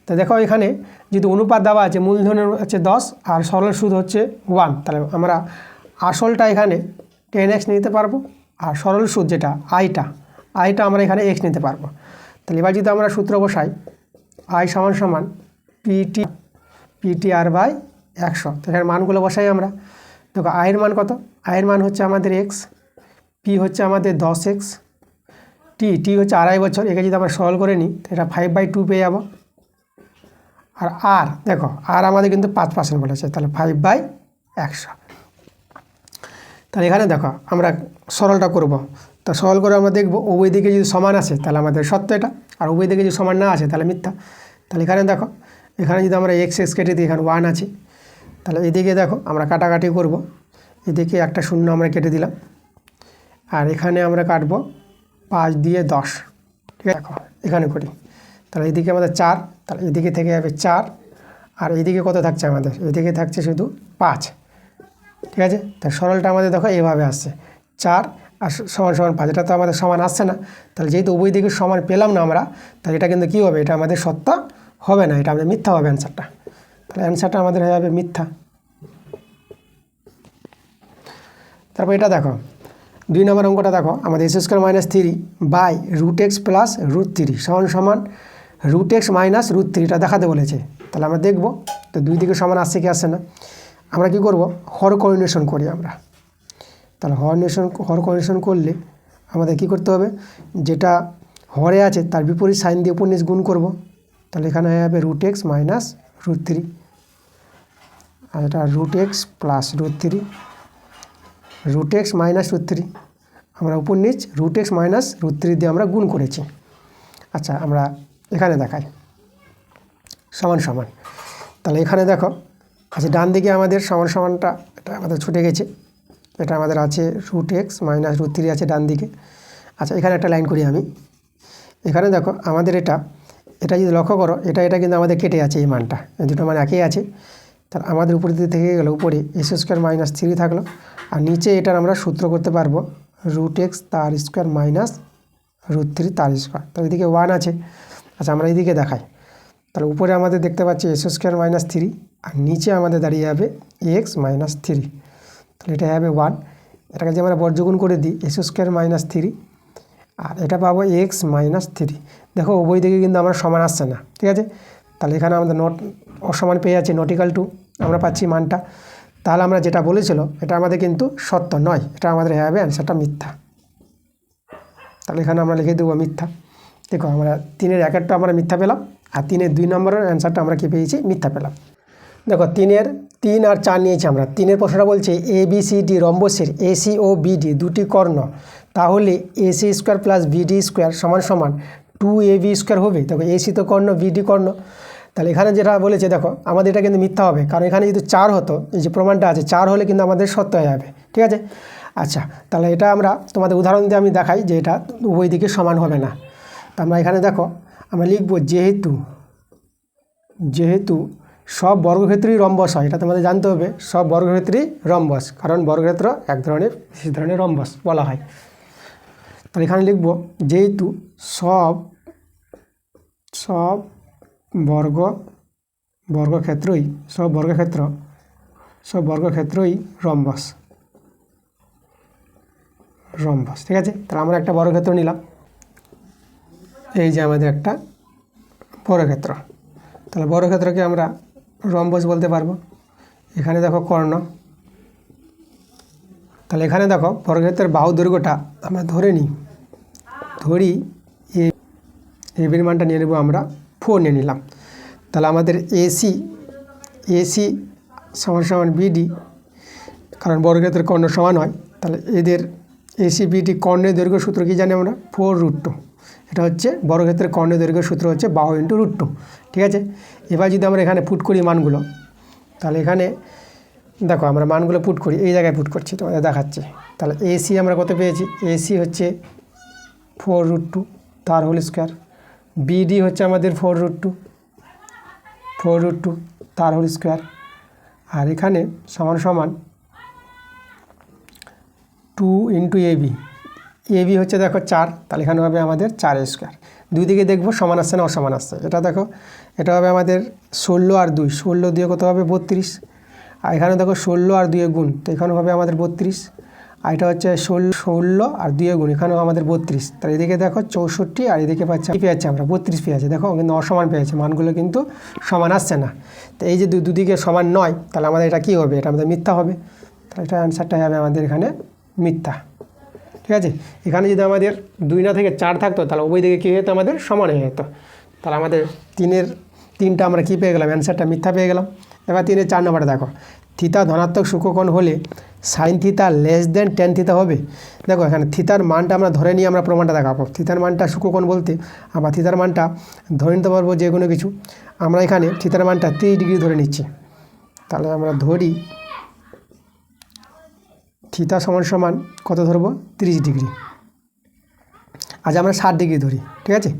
তো দেখো এখানে যদি অনুপাত দেওয়া আছে, মূলধনের হচ্ছে 10 আর সরল সুদ হচ্ছে 1, তাহলে আমরা আসলটা এখানে 10x নিতে পারবো, আর সরল সুদ যেটা আইটা আমরা এখানে x নিতে পারবো। তাহলে এবার যদি আমরা সূত্র বসাই, i = PTR/100, তো এখানে মানগুলো বসাই আমরা। দেখো আয়ের মান কত? আয়ের মান হচ্ছে আমাদের x, p হচ্ছে আমাদের 10x, t হচ্ছে 2.5 বছর। একে যদি আমরা সরল করে নিই, এটা 5/2 পেয়ে যাব। আর আর দেখো আর আমাদের কিন্তু 5% বলেছে, তাহলে 5/100। তাহলে এখানে দেখো আমরা সরলটা করব। তো সরল করে আমরা দেখব উভয় দিকে যদি সমান আসে তাহলে আমাদের সত্য এটা, আর উভয় দিকে যদি সমান না আসে তাহলে মিথ্যা। তাহলে এখানে দেখো, এখানে যদি আমরা x কেটে দিই, এখানে 1 আছে। তাহলে এদিকে দেখো আমরা কাটাকাটি করব, এদিকে একটা 0 আমরা কেটে দিলাম, আর এখানে আমরা কাটবো 5 দিয়ে 10, ঠিক আছে। দেখো এখানে করি, তাহলে এদিকে আমাদের 4, তাহলে এদিকে থেকে যাবে 4, আর এইদিকে কত থাকছে আমাদের? এদিকে থাকছে শুধু 5, ঠিক আছে। তাই সরলটা আমাদের দেখো এভাবে আসছে 4 আর = 5, এটা তো আমাদের সমান আসছে না। তাহলে যেহেতু উভয় দিকে সমান পেলাম না আমরা, তাহলে এটা কিন্তু কী হবে? এটা আমাদের সত্য হবে না, এটা আমাদের মিথ্যা হবে অ্যান্সারটা। তাহলে অ্যান্সারটা আমাদের হয়ে যাবে মিথ্যা। তারপর এটা দেখো 2 নম্বর অঙ্কটা দেখো, আমাদের x² - 3/√x + √3 সমান √x - √3 এটা দেখাতে বলেছে। তাহলে আমরা দেখব তো দুই দিকে সমান আসছে কি আসছে না। আমরা কি করব? হর কোঅর্ডিনেশন করি আমরা। তাহলে হর কোঅর্ডিনেশন করলে আমাদের কি করতে হবে? যেটা হরে আছে তার বিপরীত সাইন দিয়ে উপর নিচ গুণ করব। তাহলে এখানে হয়ে যাবে √x - √3, আর এটা √x + √3, √x - √3, আমরা উপর নিচ √x - √3 দিয়ে আমরা গুণ করেছি। আচ্ছা আমরা এখানে দেখাই সমান। তাহলে এখানে দেখো আচ্ছা ডান দিকে আমাদের সমানটা এটা আমাদের ছুটে গেছে, এটা আমাদের আছে √x - √3 আছে ডান দিকে। আচ্ছা এখানে একটা লাইন করি আমি। এখানে দেখো আমাদের এটা এটা যদি লক্ষ্য করো এটা কিন্তু আমাদের কেটে আছে, এই মানটা, এই দুটো মান একই আছে। তাহলে আমাদের উপরে দিকে থেকে গেলো, উপরে এস স্কোয়ার মাইনাস 3 থাকলো, আর নিচে এটার আমরা সূত্র করতে পারবো √x তার স্কোয়ার মাইনাস √3 তার স্কোয়ার। তো এদিকে 1 আছে। আচ্ছা, আমরা এইদিকে দেখাই। তাহলে উপরে আমাদের দেখতে পাচ্ছি এস স্কোয়ার মাইনাস 3, আর নিচে আমাদের দাঁড়িয়ে যাবে এক্স মাইনাস 3। তাহলে এটা হবে 1। এটাকে যে আমরা বর্গগুণ করে দিই, এস স্কোয়ার মাইনাস 3, আর এটা পাবো এক্স মাইনাস 3। দেখো উভয় দিকে কিন্তু আমরা সমান আসছে না, ঠিক আছে। তাহলে এখানে আমাদের নট অসমান পেয়ে যাচ্ছে, নট ইকাল টু আমরা পাচ্ছি মানটা। তাহলে আমরা যেটা বলেছিল এটা আমাদের কিন্তু সত্য নয়, এটা আমাদের হবে অ্যান্সারটা মিথ্যা। তাহলে এখানে আমরা লিখে দেবো মিথ্যা। দেখো আমরা 3-এর 1-এরটা আমরা মিথ্যা পেলাম, আর 3-এর 2 নম্বরের অ্যান্সারটা আমরা কী পেয়েছি, মিথ্যা পেলাম। দেখো 3-এর 3 আর 4 নিয়েছি আমরা। 3-এর প্রশ্নটা বলছে ABCD রম্বসের AC ও BD দুটি কর্ণ, তাহলে AC square plus BD square সমান সমান 2AB স্কোয়ার হবে। দেখো AC তো কর্ণ, BD কর্ণ। তাহলে এখানে যেটা বলেছে, দেখো আমাদের এটা কিন্তু মিথ্যা হবে, কারণ এখানে যদি 4 হতো, এই যে প্রমাণটা আছে 4 হলে কিন্তু আমাদের সত্য হয়ে যাবে, ঠিক আছে। আচ্ছা, তাহলে এটা আমরা তোমাদের উদাহরণ দিয়ে আমি দেখাই যে এটা উভয় দিকে সমান হবে না। তা আমরা এখানে দেখো আমরা লিখব যেহেতু সব বর্গক্ষেত্রই রম্বস হয়, এটা তোমাদের জানতে হবে, সব বর্গক্ষেত্রই রম্বস, কারণ বর্গক্ষেত্র এক ধরনের বিশেষ ধরনের রম্বস বলা হয়। তাহলে এখানে লিখব যেহেতু সব বর্গক্ষেত্রই রম্বস, ঠিক আছে। তাহলে আমরা একটা বর্গক্ষেত্র নিলাম, এই যে আমাদের একটা বর্গক্ষেত্র। তাহলে বর্গক্ষেত্রকে আমরা রম্বস বলতে পারবো। এখানে দেখো কর্ণ, তাহলে এখানে দেখো বর্গক্ষেত্রের বাহু দৈর্ঘ্যটা আমরা ধরি এবির মানটা নিয়ে নেব আমরা 4 নিয়ে নিলাম। তাহলে আমাদের এসি সমান বিডি, কারণ বর্গক্ষেত্রের কর্ণ সমান হয়। তাহলে এদের এসি বিডি কর্ণের দৈর্ঘ্য সূত্র কি জানি আমরা, 4√2। এটা হচ্ছে বর্গক্ষেত্রের কর্ণের দৈর্ঘ্য সূত্র হচ্ছে বাহু ইন্টু √2, ঠিক আছে। এবার যদি আমরা এখানে পুট করি মানগুলো, তাহলে এখানে দেখো আমরা মানগুলো পুট করি, এই জায়গায় পুট করছি, তোমাদের দেখাচ্ছি। তাহলে এসি আমরা কত পেয়েছি, এসি হচ্ছে 4√2 তার হোল স্কোয়ার, বিডি হচ্ছে আমাদের 4√2 তার হোল স্কোয়ার, আর এখানে সমান 2 ইন্টু এবি হচ্ছে দেখো 4, তাহলে এখানে হবে আমাদের 4 স্কোয়ার। দুই দিকে দেখবো সমান আসছে না অসমান আসছে। এটা দেখো এটা হবে আমাদের 16 আর 2, 16 দিয়ে কত হবে 32, আর এখানে দেখো 16 আর 2 গুণ, তো এখানে হবে আমাদের 32, আর এটা হচ্ছে 16 আর 2 গুণ, এখানেও আমাদের 32। তাহলে এদিকে দেখো 64, আর এদিকে পেয়েছে আমরা 32 পেয়েছে। দেখো কিন্তু অসমান পেয়েছে, মানগুলো কিন্তু সমান আসছে না। তো এই যে দুদিকে সমান নয়, তাহলে আমাদের এটা কী হবে, এটা আমাদের মিথ্যা হবে। তাহলে এটা অ্যান্সারটা হবে আমাদের এখানে মিথ্যা, ঠিক আছে। এখানে যদি আমাদের 2 না থেকে 4 থাকতো, তাহলে উভয় দিকে কী হতো, আমাদের সমান হয়ে যেত। তাহলে আমাদের 3টা আমরা কী পেয়ে গেলাম, অ্যান্সারটা মিথ্যা পেয়ে গেলাম। এবার 3-এর 4 নম্বরটা দেখো, থিতা ধনাত্মক সূক্ষ্মকোণ হলে sine theta less than ten থিতা হবে। দেখো এখানে থিতার মানটা আমরা ধরে নিয়ে আমরা প্রমাণটা দেখাবো। থিতার মানটা সূক্ষ্মকোণ বলতে আমরা থিতার মানটা ধরে নিতে পারবো যে কোনো কিছু। আমরা এখানে থিতার মানটা 30 ডিগ্রি ধরে নিচ্ছি। তাহলে আমরা ধরি থিতা সমান কত ধরবো, 30 ডিগ্রি। আজ আমরা 60 ডিগ্রি ধরি, ঠিক আছে।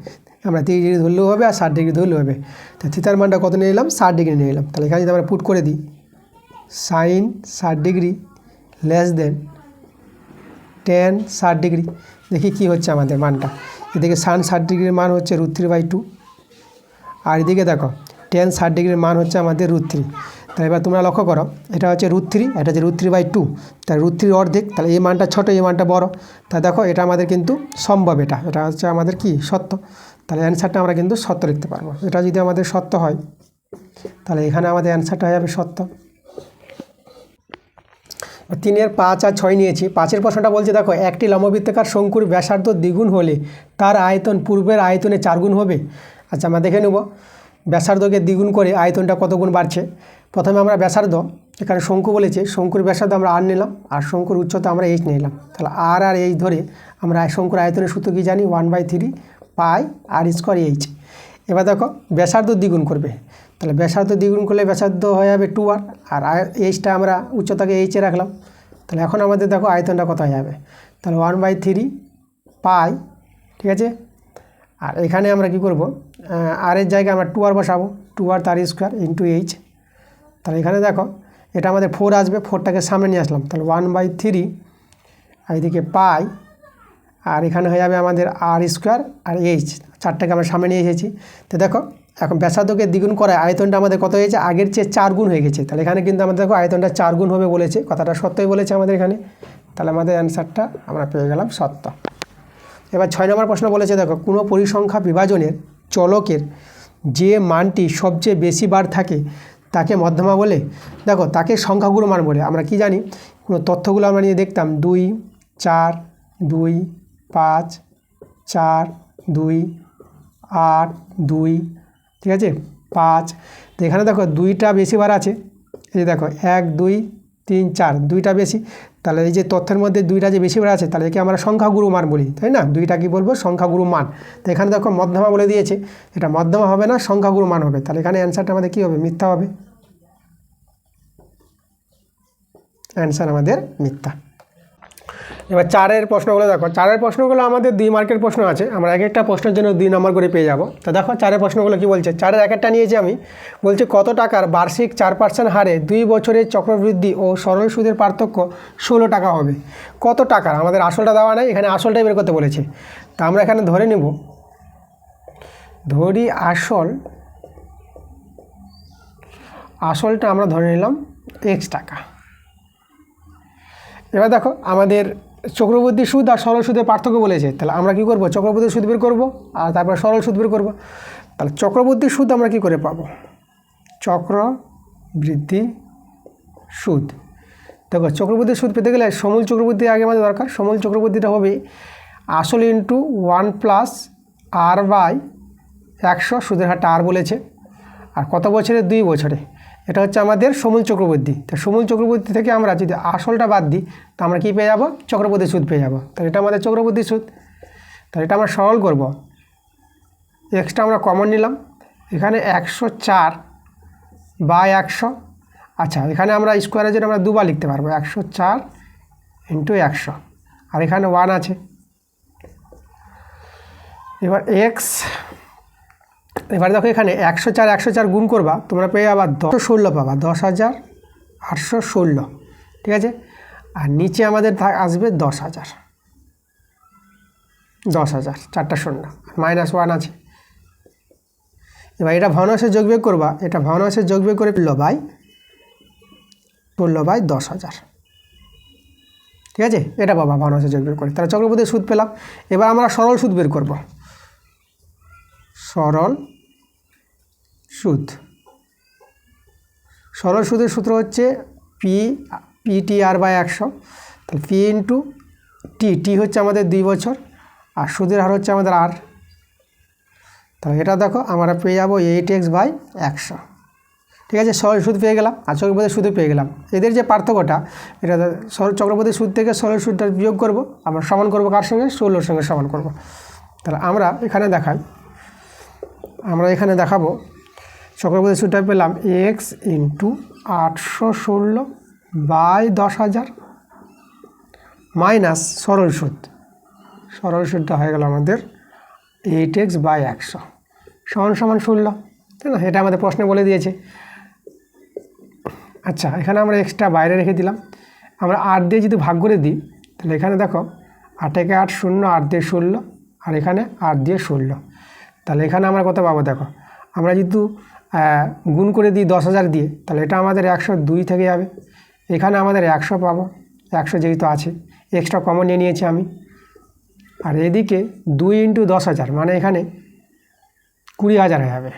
আমরা 30 ডিগ্রি ধরলেও হবে আর 60 ডিগ্রি ধরলেও হবে। তো থিতার মানটা কত নিয়ে নিলাম, 60 ডিগ্রি নিয়ে নিলাম। তাহলে এখানে যদি আমরা পুট করে দিই sine 60 degree less than tan 60 degree, দেখি কি হচ্ছে আমাদের মানটা। এদিকে সাইন 60 ডিগ্রির মান হচ্ছে √3/2, আর এদিকে দেখো টেন 60 ডিগ্রির মান হচ্ছে আমাদের √3। তাহলে এবার তোমরা লক্ষ্য করো, এটা হচ্ছে √3, এটা হচ্ছে √3/2, তাই √3 অর্ধেক, তাহলে এই মানটা ছোটো, এই মানটা বড়। তা দেখো এটা আমাদের কিন্তু সম্ভব, এটা হচ্ছে আমাদের কি সত্য। তাহলে অ্যান্সারটা আমরা কিন্তু সত্য লিখতে পারবো। এটা যদি আমাদের সত্য হয়, তাহলে এখানে আমাদের অ্যান্সারটা হয়ে যাবে সত্য। 3-এর 5 আর 6 নিয়েছি। 5-এর প্রশ্নটা বলছে দেখো, একটি লম্ববৃত্তাকার শঙ্কুর ব্যাসার্ধ দ্বিগুণ হলে তার আয়তন পূর্বের আয়তনে 4 গুণ হবে। আচ্ছা, আমরা দেখে নেব ব্যাসার্ধকে দ্বিগুণ করে আয়তনটা কত গুণ বাড়ছে। প্রথমে আমরা ব্যাসার্ধ, এখানে শঙ্কু বলেছে, শঙ্কুর ব্যাসার্ধ আমরা আর নিলাম, আর শঙ্কুর উচ্চতা আমরা এইচ নিলাম। তাহলে আর এইচ ধরে আমরা শঙ্কুর আয়তনের সূত্র কি জানি, 1/3 পাই r²h। এবার দেখো ব্যাসার্ধ দ্বিগুণ করবে, তাহলে ব্যাসার্ধ দ্বিগুণ করলে ব্যাসার্ধ হয়ে যাবে 2r, আর এইচটা আমরা উচ্চতাকে এইচে রাখলাম। তাহলে এখন আমাদের দেখো আয়তনটা কত হয়ে যাবে, তাহলে 1/3 পাই, ঠিক আছে, আর এখানে আমরা কি করব, আর এর জায়গায় আমরা 2r বসাবো, 2r তার স্কোয়ার ইন্টু এইচ। তাহলে এখানে দেখো এটা আমাদের 4 আসবে, 4টাকে সামনে নিয়ে আসলাম, তাহলে 1/3 আর এদিকে পাই, আর এখানে হয়ে যাবে আমাদের আর স্কোয়ার আর এইচ, 4টাকে আমরা সামনে নিয়ে এসেছি। তো দেখো এখন ব্যাসার্ধকে দ্বিগুণ করায় আয়তনটা আমাদের কত হয়েছে, আগের চেয়ে 4 গুণ হয়ে গেছে। তাহলে এখানে কিন্তু আমাদের দেখো আয়তনটা 4 গুণ হবে বলেছে, কথাটা সত্যই বলেছে আমাদের এখানে। তাহলে আমাদের অ্যান্সারটা আমরা পেয়ে গেলাম সত্য। এবার 6 নম্বর প্রশ্ন বলেছে, দেখো কোনো পরিসংখ্যা বিভাজনের চলকের যে মানটি সবচেয়ে বেশি বার থাকে তাকে মধ্যমা বলে। দেখো তাকে সংখ্যাগুলো মান বলে। আমরা কি জানি, কোনো তথ্যগুলো আমরা নিয়ে দেখতাম 2, 4, 2, 5, 4, 2, 8, 2, ঠিক আছে 5। তো এখানে দেখো 2টা বেশি বার আছে, এই যে দেখো 1, 2, 3, 4, 2টা বেশি। তাহলে এই যে তথ্যের মধ্যে 2টা যে বেশি বার আছে, তাহলে একে আমরা সংখ্যাগুরু মান বলি, তাই না? 2টা কি বলবো, সংখ্যাগুরু মান। তো এখানে দেখো মধ্যমা বলে দিয়েছে, এটা মধ্যমা হবে না, সংখ্যাগুরু মান হবে। তাহলে এখানে অ্যান্সারটা আমাদের কী হবে, মিথ্যা হবে। অ্যান্সার আমাদের মিথ্যা। এবার 4-এর প্রশ্নগুলো দেখো, 4-এর প্রশ্নগুলো আমাদের 2 মার্কের প্রশ্ন আছে, আমরা এক একটা প্রশ্নের জন্য 2 নম্বর করে পেয়ে যাব। তো দেখো 4-এর প্রশ্নগুলো কি বলছে, 4-এর এক একটা নিয়েছি আমি, বলছে কত টাকার বার্ষিক 4% হারে 2 বছরের চক্রবৃদ্ধি ও সরল সুদের পার্থক্য 16 টাকা হবে। কত টাকার, আমাদের আসলটা দেওয়া নাই, এখানে আসলটাই বের করতে বলেছে। তা আমরা এখানে ধরে নেব, ধরি আসলটা আমরা ধরে নিলাম x টাকা। এবার দেখো আমাদের চক্রবৃদ্ধি সুদ আর সরল সুদের পার্থক্য বলেছে, তাহলে আমরা কি করব, চক্রবৃদ্ধি সুদ বের করব আর তারপর সরল সুদ বের করব। তাহলে চক্রবৃদ্ধি সুদ আমরা কি করে পাবো, চক্রবৃদ্ধি সুদ। দেখো চক্রবৃদ্ধি সুদ পেতে গেলে সমূল চক্রবৃদ্ধি আগে আমাদের দরকার। সমূল চক্রবৃদ্ধিটা হবে আসল ইন্টু 1 প্লাস r/100, সুদের হারটা আর বলেছে, আর কত বছরে, 2 বছরে। এটা হচ্ছে আমাদের সমূল চক্রবৃদ্ধি। তা সমূল চক্রবৃদ্ধি থেকে আমরা যদি আসলটা বাদ দিই, তো আমরা কী পেয়ে যাব, চক্রবৃদ্ধি সুদ পেয়ে যাব। তাহলে এটা আমাদের চক্রবৃদ্ধি সুদ। তাহলে এটা আমরা সরল করব, এক্সটা আমরা কমন নিলাম, এখানে 104/100। আচ্ছা এখানে আমরা স্কোয়ারের জন্য আমরা দুবার লিখতে পারবো, 104 × 100, আর এখানে 1 আছে। এবার এক্স, এবার দেখো এখানে 104 গুণ করবা, তোমরা পেয়ে আবার 1016 পাবা, 10,816, ঠিক আছে। আর নিচে আমাদের আসবে 10,000, 4টা শূন্য, -1 আছে। এবার এটা ভগ্নাংশের যোগবিয়োগ করবা, এটা ভগ্নাংশের যোগবিয়োগ করে 16/10,000, ঠিক আছে। এটা পাবা ভগ্নাংশের যোগবিয়োগ করে, তাহলে চক্রবৃদ্ধি সুদ পেলাম। এবার আমরা সরল সুদ বের করব, সরল সুদ। সরল সুদের সূত্র হচ্ছে PTR/100, তাহলে P ইন্টু টি হচ্ছে আমাদের 2 বছর, আর সুদের হার হচ্ছে আমাদের আর। তাহলে এটা দেখো আমরা পেয়ে যাবো 8x/100, ঠিক আছে। সরল সুদ পেয়ে গেলাম আর চক্রবৃদ্ধি সুদও পেয়ে গেলাম। এদের যে পার্থক্যটা, এটা চক্রবৃদ্ধি সুদ থেকে সরল সুদটা বিয়োগ করব, আমরা সমান করব কার সঙ্গে, 16-র সঙ্গে সমান করব। তাহলে আমরা এখানে দেখাবো চক্রবৃদ্ধি সুদটা পেলাম x ইন্টু 816/10,000 মাইনাস সরল সুদ। সরল সুদটা হয়ে গেল আমাদের 8x/100 সমান 16, তাই না? এটা আমাদের প্রশ্নে বলে দিয়েছে। আচ্ছা এখানে আমরা এক্সট্রা বাইরে রেখে দিলাম, আমরা 8 দিয়ে যদি ভাগ করে দিই, তাহলে এখানে দেখো 8 × 8 0, 8 দিয়ে 16, আর এখানে 8 দিয়ে 16। তাহলে এখানে আমরা কত পাবো, দেখো আমরা যেহেতু গুণ করে দিই 10,000 দিয়ে, তাহলে এটা আমাদের 102 থেকে যাবে। এখানে আমাদের 100 পাবো, 100 যেহেতু আছে, এক্সট্রা কমন নিয়ে নিয়েছি আমি। আর এদিকে 2 × 10,000 মানে এখানে 20,000 হয়ে যাবে,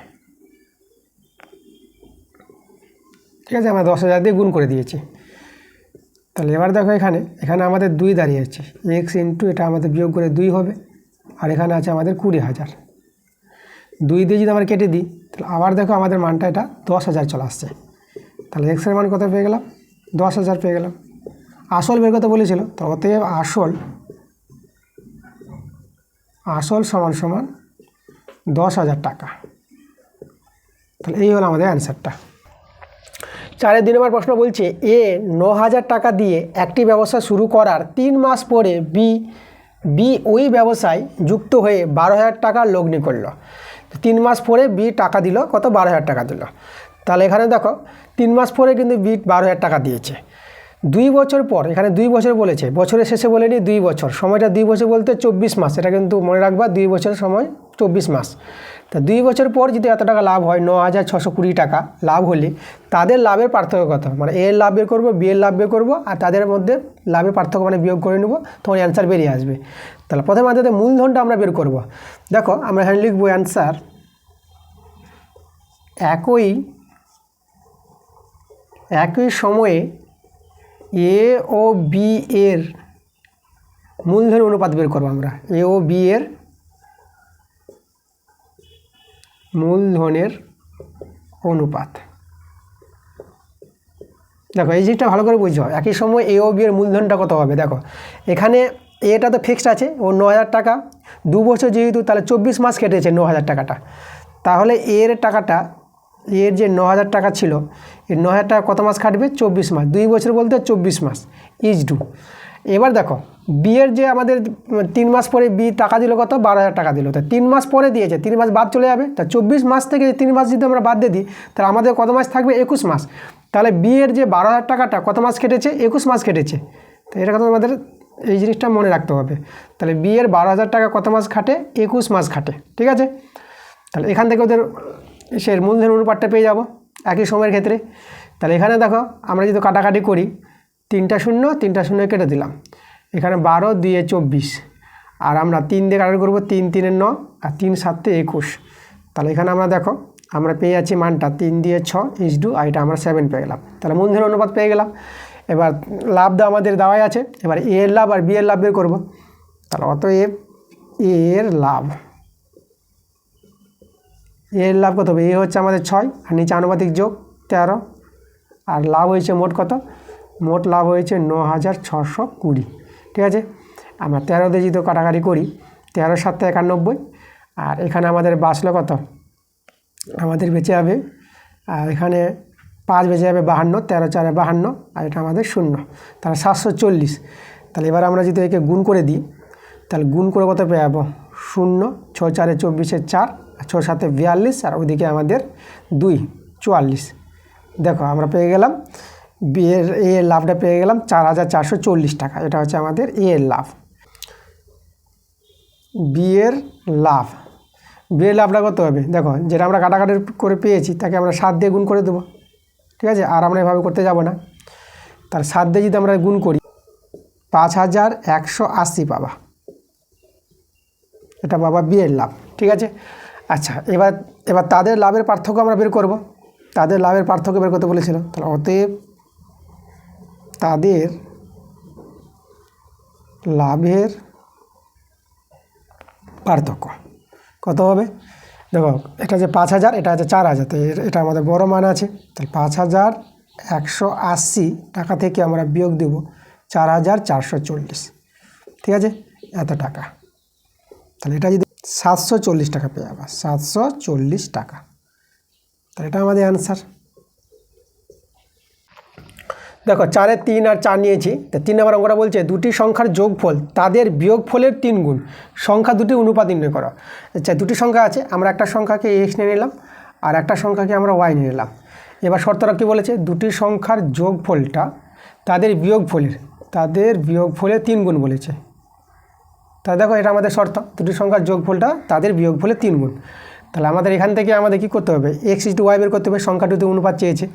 ঠিক আছে। আমরা 10,000 দিয়ে গুণ করে দিয়েছি। তাহলে এবার দেখো এখানে আমাদের 2 দাঁড়িয়েছে, এক্স ইন্টু এটা আমাদের বিয়োগ করে 2 হবে, আর এখানে আছে আমাদের 20,000। 2 দিয়ে যদি আমরা কেটে দিই, তাহলে আবার দেখো আমাদের মানটা এটা 10,000 চলে আসছে। তাহলে এক্সের মান কত পেয়ে গেলাম, 10,000 পেয়ে গেলাম। আসল বের করতে বলেছিল, তো অতএব আসল সমান 10,000 টাকা। তাহলে এই হলো আমাদের অ্যান্সারটা। 4-এর 2 নম্বর প্রশ্ন বলছে, এ 9,000 টাকা দিয়ে একটি ব্যবসা শুরু করার 3 মাস পরে বি বি ওই ব্যবসায় যুক্ত হয়ে 12,000 টাকা লগ্নি করলো। 3 মাস পরে বি টাকা দিল, কত? 12,000 টাকা দিল। তাহলে এখানে দেখো 3 মাস পরে কিন্তু বি 12,000 টাকা দিয়েছে। 2 বছর পর, এখানে 2 বছর বলেছে, বছরের শেষে বলেনি 2 বছর, সময়টা 2 বছর বলতে 24 মাস, এটা কিন্তু মনে রাখবা, 2 বছরের সময় 24 মাস। তা 2 বছর পর যদি এত টাকা লাভ হয়, 9,620 টাকা লাভ হলে তাদের লাভের পার্থক্য কত? মানে এর লাভ বের করবো, বি এর লাভ বের করবো, আর তাদের মধ্যে লাভের পার্থক্য মানে বিয়োগ করে নেবো, তোমার অ্যান্সার বেরিয়ে আসবে। তাহলে প্রথমে আমাদের মূলধনটা আমরা বের করব। দেখো আমরা এখানে লিখবো অ্যান্সার, একই সময়ে এ ও বি এর মূলধন অনুপাত বের করবো আমরা। এ ও বি এর মূলধনের অনুপাত। দেখো এই জিনিসটা ভালো করে বুঝছো, একই সময় এ ও বি এর মূলধনটা কত হবে। দেখো এখানে এটা তো ফিক্সড আছে, ও 9,000 টাকা, 2 বছর যেহেতু, তাহলে 24 মাস কেটেছে 9,000 টাকাটা। তাহলে এর টাকাটা, এর যে 9,000 টাকা ছিল, এর 9,000 টাকা কত মাস খাটবে? 24 মাস। 2 বছর বলতে 24 মাস ইজ টু। এবার দেখো বি এর যে আমাদের 3 মাস পরে বি টাকা দিল কত? 12,000 টাকা দিল। তা 3 মাস পরে দিয়েছে, 3 মাস বাদ চলে যাবে। তা 24 মাস থেকে 3 মাস যদি আমরা বাদ দিয়ে দিই, তাহলে আমাদের কত মাস থাকবে? 21 মাস। তাহলে বি এর যে 12,000 টাকাটা কত মাস কেটেছে? 21 মাস কেটেছে। তো এটা কথা আমাদের এই জিনিসটা মনে রাখতে হবে। তাহলে বি এর 12,000 টাকা কত মাস খাটে? 21 মাস খাটে, ঠিক আছে। তাহলে এখান থেকে ওদের সে মূলধন অনুপাতটা পেয়ে যাব একই সময়ের ক্ষেত্রে। তাহলে এখানে দেখো আমরা যদি কাটাকাটি করি, 3টা শূন্য 3টা শূন্য কেটে দিলাম, এখানে 12 2 24, আর আমরা 3 দিয়ে কাটাকাটি করবো, 3 3 9, আর 3 7 21। তাহলে এখানে আমরা দেখো আমরা পেয়ে যাচ্ছি মানটা 3 দিয়ে 6 ইজ টু, আর এটা আমরা 7 পেয়ে গেলাম। তাহলে মূলধন অনুপাত পেয়ে গেলাম। এবার লাভটা আমাদের দেওয়াই আছে, এবার এ এর লাভ আর বি এর লাভ বের করবো। তাহলে অতএব এর লাভ, এর লাভ কত হবে? এ হচ্ছে আমাদের 6, আর নিচে আনুপাতিক যোগ 13, আর লাভ হয়েছে মোট কত? মোট লাভ হয়েছে 9,620, ঠিক আছে। আমরা 13 দিয়ে যদি কাটাকাটি করি, 13 7 91, আর এখানে আমাদের বাঁচলো কত? আমাদের বেঁচে যাবে, আর এখানে 5 বেঁচে যাবে 52, 13 4 52, আর এটা আমাদের 0, তাহলে 740। তাহলে এবার আমরা যদি একে গুণ করে দিই, তাহলে গুণ করে কত পেয়ে যাবো? 0, 6 4 24 4, 6 7 42, আর ওইদিকে আমাদের 2 44। দেখো আমরা পেয়ে গেলাম বি এর লাভটা পেয়ে গেলাম 4,440 টাকা। এটা হচ্ছে আমাদের এ এর লাভ। বি এর লাভ, বি এর লাভটা কত হবে? দেখো যেটা আমরা কাটাকাটি করে পেয়েছি তাকে আমরা 7 দিয়ে গুণ করে দেবো, ঠিক আছে। আর আমরা এভাবে করতে যাব না। তার 7 দিয়ে যদি আমরা গুণ করি, 5,180 পাবা, এটা বাবা বি এর লাভ, ঠিক আছে। আচ্ছা এবার তাদের লাভের পার্থক্য আমরা বের করব। তাদের লাভের পার্থক্য বের করতে বলেছিল। তাহলে অতএব তাদের লাভের পার্থক্য কত হবে? দেখো এটা যে 5,000, এটা আছে 4,000, তো এটা আমাদের বড় মান আছে। তাহলে 5,180 টাকা থেকে আমরা বিয়োগ দেব 4,440, ঠিক আছে, এত টাকা। তাহলে এটা যদি 740 টাকা পেয়ে যাবে, 740 টাকা। তাহলে এটা আমাদের অ্যান্সার। দেখো 4 3 আর 4 নিয়েছি। তো 3 নম্বর অঙ্কটা বলছে দুটি সংখ্যার যোগফল তাদের বিয়োগফলের 3 গুণ, সংখ্যা দুটি অনুপাত নির্ণয় করো। আচ্ছা দুটি সংখ্যা আছে, আমরা একটা সংখ্যাকে এক্স নিয়ে নিলাম আর একটা সংখ্যাকে আমরা ওয়াই নিয়ে নিলাম। এবার শর্তটা কী বলেছে? দুটি সংখ্যার যোগফলটা তাদের বিয়োগফলের 3 গুণ বলেছে। তা দেখো এটা আমাদের শর্ত, দুটি সংখ্যার যোগফলটা তাদের বিয়োগফলের 3 গুণ। তাহলে আমাদের এখান থেকে আমাদের কী করতে হবে? এক্স ইজ টু ওয়াই বের করতে হবে, সংখ্যা দুটি অনুপাত চেয়েছে।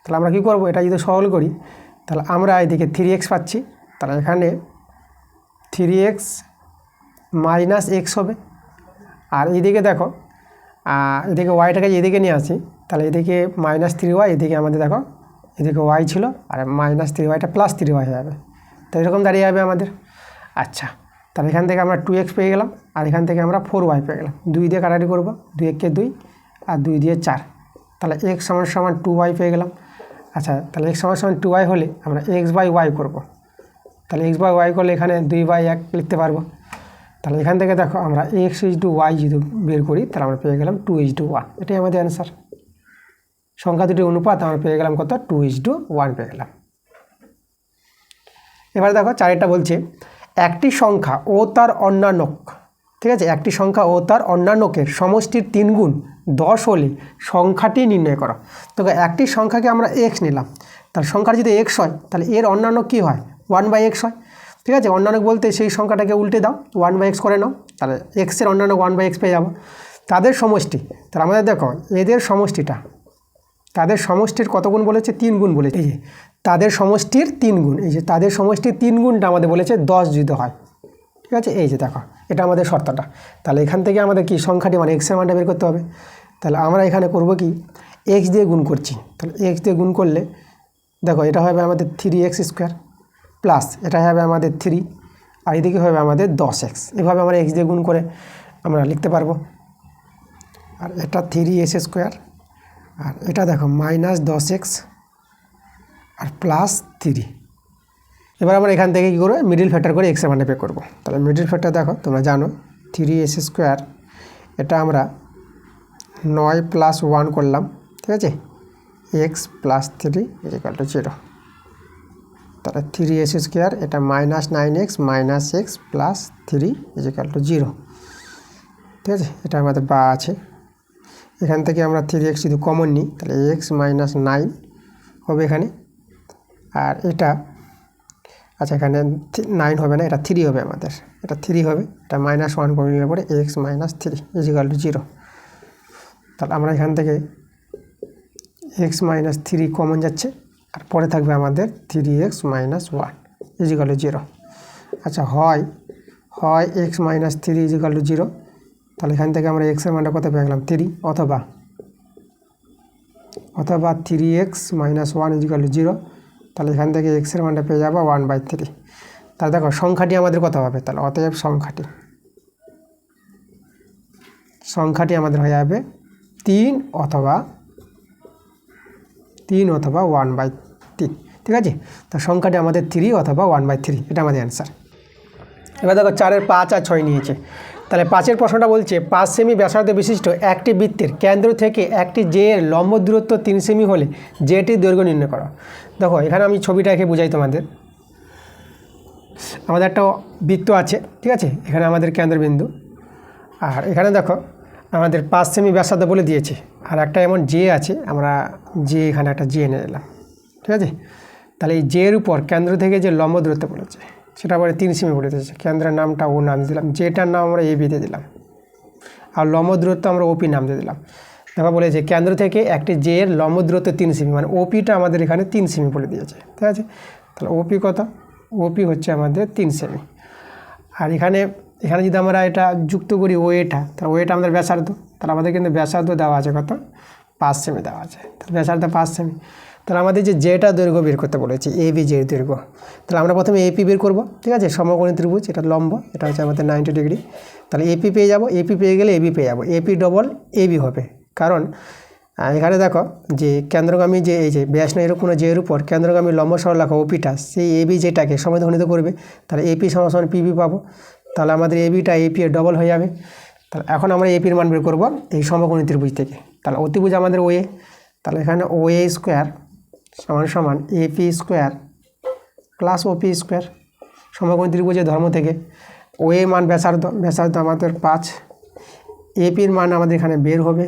তাহলে আমরা কী করবো? এটা যদি সরল করি তাহলে আমরা এদিকে 3x পাচ্ছি, তাহলে এখানে 3x মাইনাস এক্স হবে। আর এইদিকে দেখো এদিকে ওয়াইটাকে এদিকে নিয়ে আসি, তাহলে এদিকে -3y, এদিকে আমাদের দেখো এদিকে ওয়াই ছিল, আর -3yটা +3y হয়ে যাবে। তো এরকম দাঁড়িয়ে যাবে আমাদের। আচ্ছা তাহলে এখান থেকে আমরা 2x পেয়ে গেলাম, আর এখান থেকে আমরা 4y পেয়ে গেলাম। 2 দিয়ে কাটাকাটি করবো, 2 × 2 আর 2 দিয়ে 4, তাহলে x = 2y পেয়ে গেলাম। আচ্ছা তাহলে x = 2y হলে আমরা x/y করব। তাহলে x/y করলে এখানে 2/1 লিখতে পারবো। তাহলে এখান থেকে দেখো আমরা x = y যদি বের করি তাহলে আমরা পেয়ে গেলাম 2:1, এটাই আমাদের অ্যান্সার। সংখ্যা দুটির অনুপাত আমরা পেয়ে গেলাম কত? 2:1 পেয়ে গেলাম। এবার দেখো 4টা বলছে একটি সংখ্যা ও তার অন্যান্যক, ঠিক আছে, একটি সংখ্যা ও তার অন্যান্যকের সমষ্টির 3 গুণ 10 হলে সংখ্যাটি নির্ণয় করো। তো একটি সংখ্যাকে আমরা এক্স নিলাম, তার সংখ্যাটা যদি এক্স হয় তাহলে এর অন্যান্য কী হয় 1/x হয়, ঠিক আছে। অন্যান্য বলতে সেই সংখ্যাটাকে উল্টে দাও 1/x করে নাও, তাহলে এক্সের অন্যান্য 1/x পেয়ে যাবো। তাদের সমষ্টি, তাহলে আমাদের দেখো এদের সমষ্টিটা, তাদের সমষ্টির কত গুণ বলেছে 3 গুণ বলেছে, এই যে তাদের সমষ্টির 3 গুণ, এই যে তাদের সমষ্টির 3 গুণটা আমাদের বলেছে 10 যদি হয়, ঠিক আছে। এই যে দেখো এটা আমাদের শর্তটা। তাহলে এখান থেকে আমাদের কি সংখ্যাটি মানে এক্সের মানটা বের করতে হবে। তাহলে আমরা এখানে করব কি এক্স দিয়ে গুণ করছি, তাহলে এক্স দিয়ে গুণ করলে দেখো এটা হবে আমাদের 3x² প্লাস এটা হবে আমাদের 3 আর এদিকে হবে আমাদের 10x। এভাবে আমরা এক্স দিয়ে গুণ করে আমরা লিখতে পারবো। আর এটা 3s² আর এটা দেখো -10x আর প্লাস 3। এবার আমরা এখান থেকে কী করবো মিডিল ফ্যাক্টর করে এক্সের মানটা বের করবো। তাহলে মিডিল ফ্যাক্টর দেখো তোমরা জানো 3s², এটা আমরা 9 + 1 করলাম, ঠিক আছে, x + 3 = 0। তাহলে 3s², এটা -9x - x + 3 = 0, ঠিক আছে। এটা আমাদের বা আছে। এখান থেকে আমরা 3x যদি কমন নিই তাহলে x - 9 হবে এখানে, আর এটা আচ্ছা এখানে 9 হবে না, এটা 3 হবে আমাদের, এটা 3 হবে, এটা -1 করে নিলে পরে x - 3 = 0। তাহলে আমরা এখান থেকে x - 3 কমন যাচ্ছে আর পরে থাকবে আমাদের 3x - 1 = 0। আচ্ছা হয় x - 3 = 0, তাহলে এখান থেকে আমরা এক্সের মানটা কত পেয়ে গেলাম 3, অথবা 3x - 1 = 0, তাহলে এখান থেকে এক্সের মানটা পেয়ে যাবো 1/3। তাহলে দেখো সংখ্যাটি আমাদের কত হবে, তাহলে অতএব সংখ্যাটি আমাদের হয়ে যাবে 3 অথবা 1/3, ঠিক আছে। তো সংখ্যাটি আমাদের 3 অথবা 1/3, এটা আমাদের অ্যান্সার। এবার দেখো 4-এর 5 আর 6 নিয়েছে। তাহলে 5-এর প্রশ্নটা বলছে 5 সেমি ব্যাসার্ধ বিশিষ্ট একটি বৃত্তের কেন্দ্র থেকে একটি জে এর লম্ব দূরত্ব 3 সেমি হলে জেটির দৈর্ঘ্য নির্ণয় করো। দেখো এখানে আমি ছবিটা এঁকে বোঝাই তোমাদের। আমাদের একটা বৃত্ত আছে, ঠিক আছে, এখানে আমাদের কেন্দ্রবিন্দু, আর এখানে দেখো আমাদের 5 সেমি ব্যাসার্ধ বলে দিয়েছে, আর একটা এমন জে আছে, আমরা এখানে একটা জে এনে নিলাম, ঠিক আছে। তাহলে এই জের উপর কেন্দ্র থেকে যে লম্ব দূরত্ব বলেছে সেটা পরে 3 সেমি বলে দিয়েছে। কেন্দ্রের নামটা ও নাম দিলাম, যেটার নাম আমরা এবি দিয়ে দিলাম, আর লম্ব দূরত্ব আমরা ওপি নাম দিয়ে দিলাম। দেখো বলেছে কেন্দ্র থেকে একটি জে এর লম্ব দূরত্ব 3 সেমি, মানে ওপিটা আমাদের এখানে 3 সেমি বলে দিয়েছে, ঠিক আছে। তাহলে ওপি কত, ওপি হচ্ছে আমাদের 3 সেমি। আর এখানে যদি আমরা এটা যুক্ত করি ওয়েটা, তাহলে ওয়েটা আমাদের ব্যাসার্ধ, তাহলে আমাদের কিন্তু ব্যাসার্ধ দেওয়া আছে কত 5 সেমি দেওয়া আছে, তাহলে ব্যাসার্ধ 5 সেমি। তাহলে আমাদের যে জেটা দৈর্ঘ্য বের করতে বলেছে এবি জের দৈর্ঘ্য, তাহলে আমরা প্রথমে এপি বের করব, ঠিক আছে। সমকোণী ত্রিভুজ, এটা লম্ব, এটা হচ্ছে আমাদের 90 ডিগ্রি। তাহলে এপি পেয়ে যাব, এপি পেয়ে গেলে এবি পেয়ে যাবো, এপি ডবল এবি হবে। কারণ এখানে দেখো যে কেন্দ্রগামী যে এই যে ব্যাস না এরকম জের উপর কেন্দ্রগামী লম্ব সরলরেখা ওপিটা সেই এবি যেটাকে সমদ্বিখণ্ডিত করবে, তাহলে এপি সমান পিবি পাবো। তাহলে আমাদের এবিটা এপি এর ডবল হয়ে যাবে। তাহলে এখন আমরা এপির মান বের করবো এই সমকোণী ত্রিভুজ থেকে। তাহলে অতিভুজ আমাদের ওএ, তাহলে এখানে ওএ স্কোয়ার সমান AP square plus OP square, সমকোণী ত্রিভুজের ধর্ম থেকে ওএ মান ব্যাসার্ধ আমাদের 5, এপির মান আমাদের এখানে বের হবে,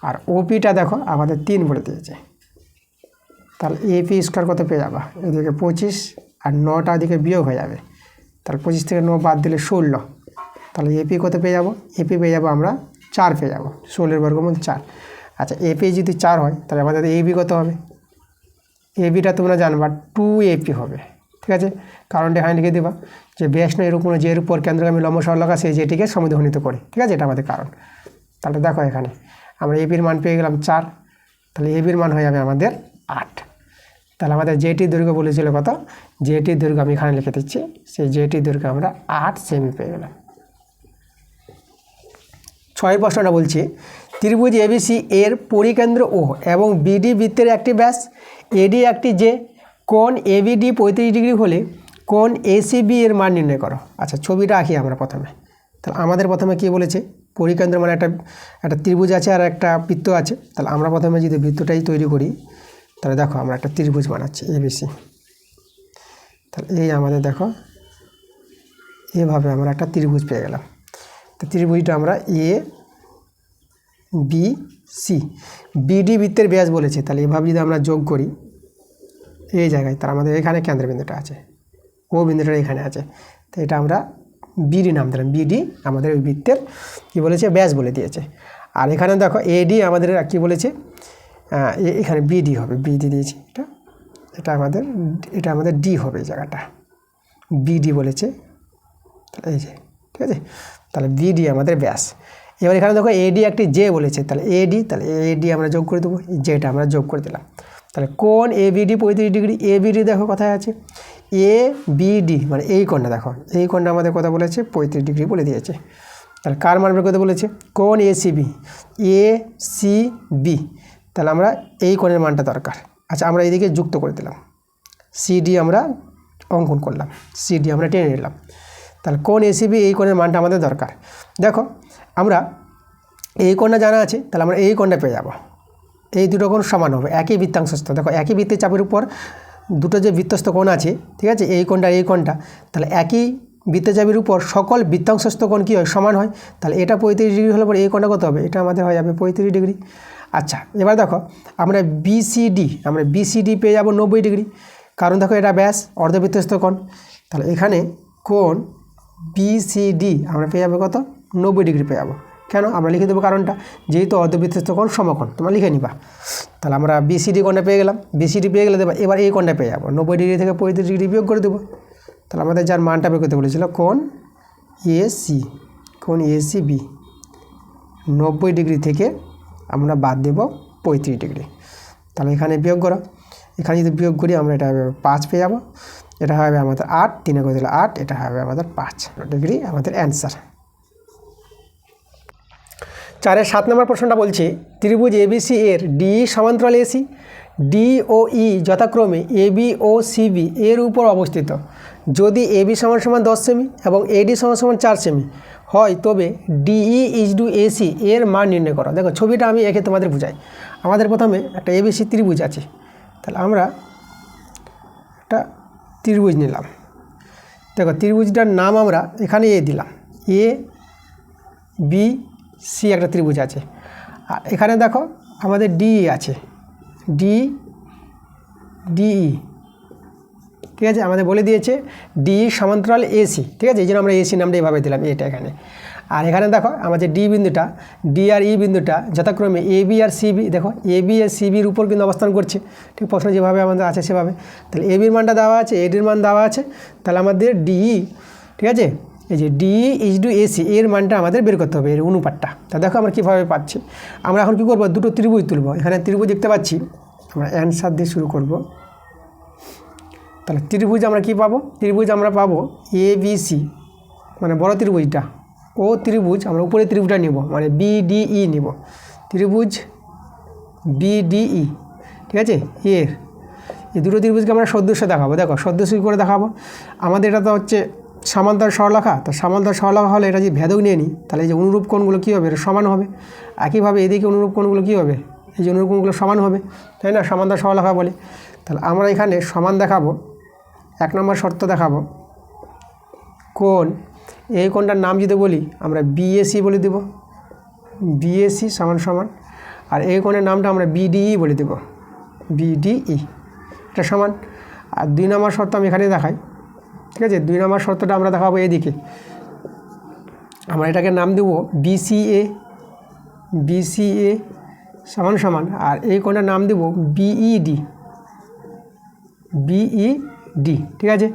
আর ওপিটা দেখো আমাদের 3 বলে দিয়েছে। তাহলে এপি স্কোয়ার কত পেয়ে যাবা, এদিকে 25 আর 9টা এদিকে বিয়োগ হয়ে যাবে, তাহলে 25 থেকে 9 বাদ দিলে 16। তাহলে এপি কত পেয়ে যাবো, এপি পেয়ে যাবো আমরা 4 পেয়ে যাবো, 16 বর্গমূল 4। আচ্ছা এপি যদি 4 হয় তাহলে আমাদের এবি কত হবে, এবিটা তোমরা জানবা 2AP হবে, ঠিক আছে। কারণটা এখানে লিখে দেবা যে ব্যাস না এরকম জের উপর কেন্দ্রগামী লম্ব সরলরেখা সেই যেটিকে সমদ্বিখণ্ডিত করে, ঠিক আছে, এটা আমাদের কারণ। তাহলে দেখো এখানে আমরা এপির মান পেয়ে গেলাম 4, তাহলে এবির মান হয়ে যাবে আমাদের 8। তাহলে আমাদের জেটির দৈর্ঘ্য বলেছিল কত, জেটির দৈর্ঘ্য আমি এখানে লিখে দিচ্ছি, সেই জেটির দৈর্ঘ্য আমরা 8 সেমি পেয়ে গেলাম। 6 প্রশ্নটা বলছি ত্রিভুজ এবিসি এর পরিকেন্দ্র ও এবং বিডি বৃত্তের একটি ব্যাস, এডি একটি জে, কোণ এবিডি 35 ডিগ্রি হলে কোণ এসিবি এর মান নির্ণয় করো। আচ্ছা ছবিটা আঁকি আমরা প্রথমে। তাহলে আমাদের প্রথমে কী বলেছে, পরিকেন্দ্র মানে একটা ত্রিভুজ আছে আর একটা বৃত্ত আছে। তাহলে আমরা প্রথমে যদি বৃত্তটাই তৈরি করি, তাহলে দেখো আমরা একটা ত্রিভুজ বানাচ্ছি এবিসি। তাহলে এই আমাদের দেখো এভাবে আমরা একটা ত্রিভুজ পেয়ে গেলাম। তো ত্রিভুজটা আমরা এ বি সি, বিডি বৃত্তের ব্যাস বলেছে, তাহলে এভাবে যদি আমরা যোগ করি এই জায়গায়, তার আমাদের এখানে কেন্দ্রবিন্দুটা আছে, ও বিন্দুটা এখানে আছে, তো এটা আমরা বিডি নাম দিলাম। বিডি আমাদের ওই বৃত্তের কী বলেছে, ব্যাস বলে দিয়েছে। আর এখানে দেখো এডি আমাদের কী বলেছে, এখানে বিডি হবে, বিডি দিয়েছি, এটা আমাদের ডি হবে এই জায়গাটা, বিডি বলেছে, তাহলে এই যে, ঠিক আছে, তাহলে বিডি আমাদের ব্যাস। এবার এখানে দেখো এডি একটি জে বলেছে, তাহলে এডি, তাহলে এডি আমরা যোগ করে দেবো, জেটা আমরা যোগ করে দিলাম। তাহলে কোণ এবিডি 35 ডিগ্রি, এবিডি দেখো কোথায় আছে, এ বিডি মানে এই কোণটা দেখো, এই কোণটা আমাদের কথা বলেছে 35 ডিগ্রি বলে দিয়েছে। তাহলে কার মান বের করতে বলেছে, কোণ এসিবি, এসিবি, তাহলে আমরা এই কোণের মানটা দরকার। আচ্ছা, আমরা এইদিকে যুক্ত করে দিলাম, সিডি আমরা অঙ্কন করলাম, সিডি আমরা টেনে নিলাম, তাহলে কোণ এসিবি এই কোণের মানটা আমাদের দরকার। দেখো আমরা এই কোণটা জানা আছে, তাহলে আমরা এই কোণটা পেয়ে যাব, এই দুটো কোণ সমান হবে, একই বৃত্তাংশস্থ। দেখো একই বৃত্তের চাপের উপর দুটো যে বৃত্তস্থ কোণ আছে, ঠিক আছে, এই কোণটা এই কোণটা, তাহলে একই বৃত্তের চাপের উপর সকল বৃত্তাংশস্থ কোণ কী হয়, সমান হয়। তাহলে এটা 35 ডিগ্রি হলে পরে এই কোণটা কত হবে, এটা আমাদের হয়ে যাবে 35 ডিগ্রি। আচ্ছা, এবার দেখো আমরা বিসিডি পেয়ে যাব 90 ডিগ্রি, কারণ দেখো এটা ব্যাস অর্ধবৃত্তস্থ কোণ, তাহলে এখানে কোণ বিসিডি আমরা পেয়ে যাবো কত, 90 ডিগ্রি পেয়ে যাবো। কেন, আমরা লিখে দেবো কারণটা, যেহেতু অর্ধবৃত্তস্থ কোণ সমকোণ, তোমরা লিখে নিবা। তাহলে আমরা বিসিডি কোণটা পেয়ে গেলাম, বিসিডি পেয়ে গেলে দেবো, এবার এই কোণটা পেয়ে যাবো, 90 ডিগ্রি থেকে 35 ডিগ্রি বিয়োগ করে দেবো। তাহলে আমাদের যার মানটা বের করতে বলেছিল কোণ এসিবি 90 ডিগ্রি থেকে আমরা বাদ দেব 35 ডিগ্রি। তাহলে এখানে বিয়োগ করো, এখানে যদি বিয়োগ করি আমরা এটা হবে 5 পেয়ে যাবো, এটা হবে আমাদের 8, 3 করে দিলে 8, এটা হবে আমাদের 5 ডিগ্রি আমাদের অ্যান্সার। 4-এর 7 নম্বর প্রশ্নটা বলছে, ত্রিভুজ এবিসি এর ডি সমান্তরাল এসি, ডি ও ই যথাক্রমে এবি ও সিবি এর উপর অবস্থিত। যদি এবি সমান সমান 10 সেমি এবং এডি সমান সমান 4 সেমি হয়, তবে ডিই ইজডু এসি এর মান নির্ণয় করো। দেখো ছবিটা আমি এঁকে তোমাদের বুঝাই। আমাদের প্রথমে একটা এবিসি ত্রিভুজ আছে, তাহলে আমরা একটা ত্রিভুজ নিলাম। দেখো ত্রিভুজটার নাম আমরা এখানে এ দিলাম, এ বি সি একটা ত্রিভুজ আছে। আর এখানে দেখো আমাদের ডিই আছে, ডিই, ঠিক আছে, আমাদের বলে দিয়েছে ডি সমান্তরাল এসি, ঠিক আছে, এই জন্য আমরা এসি নামটা এইভাবে দিলাম, এটা এখানে। আর এখানে দেখো আমাদের ডি বিন্দুটা, ডি আর ই বিন্দুটা যথাক্রমে এ বি আর সিবি, দেখো এ বি আর সিবির উপর কিন্তু অবস্থান করছে, ঠিক প্রশ্ন যেভাবে আমাদের আছে সেভাবে। তাহলে এ বির মানটা দেওয়া আছে, এডির মান দেওয়া আছে, তাহলে আমাদের ডিই, ঠিক আছে, এই যে ডি ইজডু এসি এর মানটা আমাদের বের করতে হবে, এর অনুপাতটা। তা দেখো আমরা কীভাবে পাচ্ছি, আমরা এখন কী করবো, দুটো ত্রিভুজ তুলব। এখানে ত্রিভুজ দেখতে পাচ্ছি, আমরা অ্যান্সার দিয়ে শুরু করব। তাহলে ত্রিভুজ আমরা কী পাবো, ত্রিভুজ আমরা পাবো এ বি সি মানে বড় ত্রিভুজটা, ও ত্রিভুজ আমরা উপরে ত্রিভুজটা নিব, মানে বিডিই নিব, ত্রিভুজ বিডিই, ঠিক আছে। এই দুটো ত্রিভুজকে আমরা সদৃশ্য দেখাবো। দেখো সদৃশ্য কী করে দেখাবো, আমাদের এটা তো হচ্ছে সমান্তরাল সরলরেখা, তো সমান্তরাল সরলরেখা হলে এটা যদি ভেদক নিয়ে নিই, তাহলে এই যে অনুরূপ কোণগুলো কী হবে, এটা সমান হবে। একইভাবে এদিকে অনুরূপ কোণগুলো কী হবে, এই যে অনুরূপ কোণগুলো সমান হবে, তাই না, সমান্তরাল সরলরেখা বলে। তাহলে আমরা এখানে সমান দেখাবো, 1 নম্বর শর্ত দেখাবো, কোণ এই কোণটার নাম যদি বলি আমরা বিএসি বলে দেব, বিএসি সমান সমান, আর এই কোণের নামটা আমরা বিডিই বলে দেব, বিডিই, এটা সমান। আর 2 নম্বর শর্ত আমি এখানে দেখাই, ঠিক আছে, 2 নম্বর শর্তটা আমরা দেখাবো এদিকে, আমরা এটাকে নাম দেব বিসিএ, বিসিএ সমান সমান, আর এই কোণটার নাম দেব বিইডি, বিইডি, ঠিক আছে।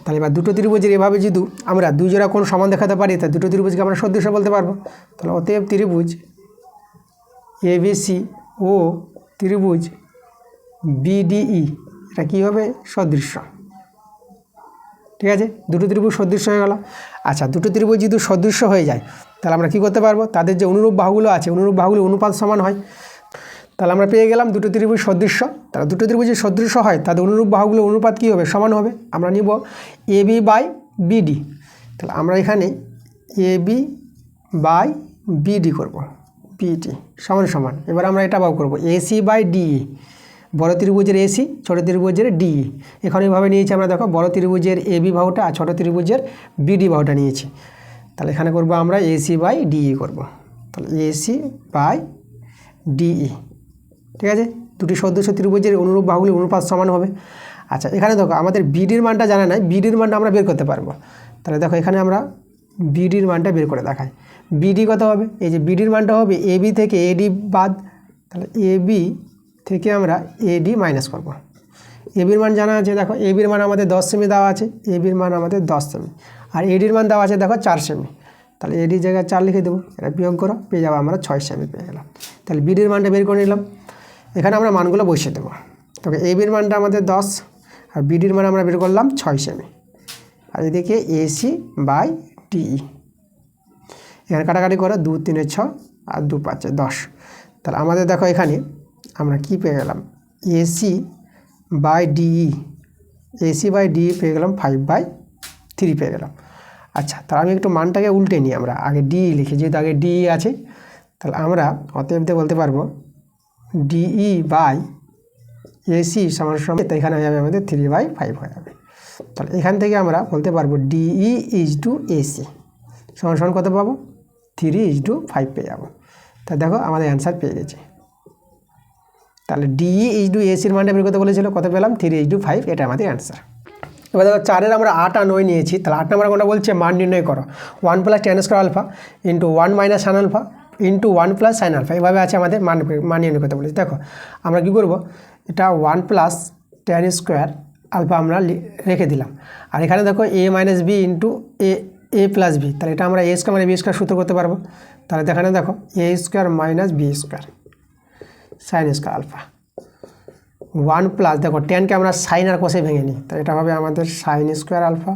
তাহলে এবার দুটো ত্রিভুজের এভাবে যদি আমরা 2 জোড়া কোণ সমান দেখাতে পারি, তা দুটো ত্রিভুজকে আমরা সদৃশ্য বলতে পারবো। তাহলে অতএব ত্রিভুজ এবিসি ও ত্রিভুজ বিডিই এটা কী হবে, সদৃশ্য, ঠিক আছে, দুটো ত্রিভুজ সদৃশ্য হয়ে গেল। আচ্ছা, দুটো ত্রিভুজ যদি সদৃশ্য হয়ে যায়, তাহলে আমরা কী করতে পারবো, তাদের যে অনুরূপ বাহুগুলো আছে, অনুরূপ বাহুগুলো অনুপাত সমান হয়। তাহলে আমরা পেয়ে গেলাম দুটো ত্রিভুজ সদৃশ্য। তাহলে দুটো ত্রিভুজ যদি সদৃশ্য হয়, তাদের অনুরূপ বাহুগুলো অনুপাত কী হবে, সমান হবে। আমরা নিব এবি বাই বিডি, তাহলে আমরা এখানে এবি বাই বিডি করব, বিডি সমান সমান। এবার আমরা এটা বাউ করব এসি বাই ডিই, বড় ত্রিভুজের এসি, ছোটো ত্রিভুজের ডিই। এখন এইভাবে নিয়েছি আমরা, দেখো বড় ত্রিভুজের এবি বাহুটা আর ছোটো ত্রিভুজের বিডি বাহুটা নিয়েছি। তাহলে এখানে করব আমরা এসি বাই ডিই করব। তাহলে এসি বাই ডিই, ঠিক আছে। দুটি সদৃশ ত্রিভুজের অনুরূপ বাহুগুলি অনুপাত সমান হবে। আচ্ছা, এখানে দেখো আমাদের বিডির মানটা জানা নাই, বিডির মানটা আমরা বের করতে পারবো। তাহলে দেখো এখানে আমরা বিডির মানটা বের করে দেখাই। বিডি কত হবে? এই যে বিডির মানটা হবে এবি থেকে এডি বাদ, তাহলে এবি থেকে আমরা এডি মাইনাস করব। এবির মান জানা আছে, দেখো এবির মান আমাদের 10 সেমি দেওয়া আছে, এবির মান আমাদের 10 সেমি, আর এডির মান দেওয়া আছে দেখো 4 সেমি। তাহলে এডির জায়গায় 4 লিখে দেবো, এটা বিয়োগ করো, পেয়ে যাবো আমরা 6 সেমি পেয়ে গেলাম। তাহলে বিডির মানটা বের করে নিলাম, এখানে আমরা মানগুলো বসিয়ে দেবো। তবে এবির মানটা আমাদের 10 আর বিডির মান আমরা বের করলাম 6 সেমি, আর এদিকে এসি বাই ডিই। এখানে কাটাকাটি করে 2 3 6 আর 2 5 10। তাহলে আমাদের দেখো এখানে আমরা কি পেয়ে গেলাম, AC by DE, AC by DE পেয়ে গেলাম 5/3 পেয়ে গেলাম। আচ্ছা, তাহলে আমি একটু মানটাকে উল্টে নিই, আমরা আগে ডিই লিখি, যেহেতু আগে ডিই আছে। তাহলে আমরা অতএব বলতে পারবো ডিই বাই এসি সমান সমান, তো এখানে হয়ে যাবে আমাদের 3/5 হয়ে যাবে। তাহলে এখান থেকে আমরা বলতে পারবো ডিই ইজ টু এসি সমান সমান কত পাবো, 3:5 পেয়ে যাবো। তা দেখো আমাদের অ্যান্সার পেয়ে গেছে। তাহলে ডিই ইজ টু এসির মানটা বের করতে বলেছিল, কত পেলাম, 3:5, এটা আমাদের অ্যান্সার। এবার দেখো 4-এর আমরা 8 আর 9 নিয়েছি। তাহলে 8 নম্বর কোনটা বলছে, মান নির্ণয় করো 1 + tan স্কয়ার আলফা ইন্টু 1 - সান আলফা ইন্টু 1 + সাইন আলফা, এভাবে আছে আমাদের মান নির্ণয় করতে বলেছি। দেখো আমরা কী করবো, এটা 1 + tan স্কয়ার আলফা আমরা রেখে দিলাম, আর এখানে দেখো a - b into a + b, তাহলে এটা আমরা a স্কয়ার - b স্কয়ার সূত্র করতে পারবো। তাহলে এখানে দেখো a square - b square sine square alpha 1 + দেখো টেনকে আমরা সাইন আর কোসে ভেঙে নিই, তাহলে এটা হবে আমাদের সাইন স্কয়ার আলফা,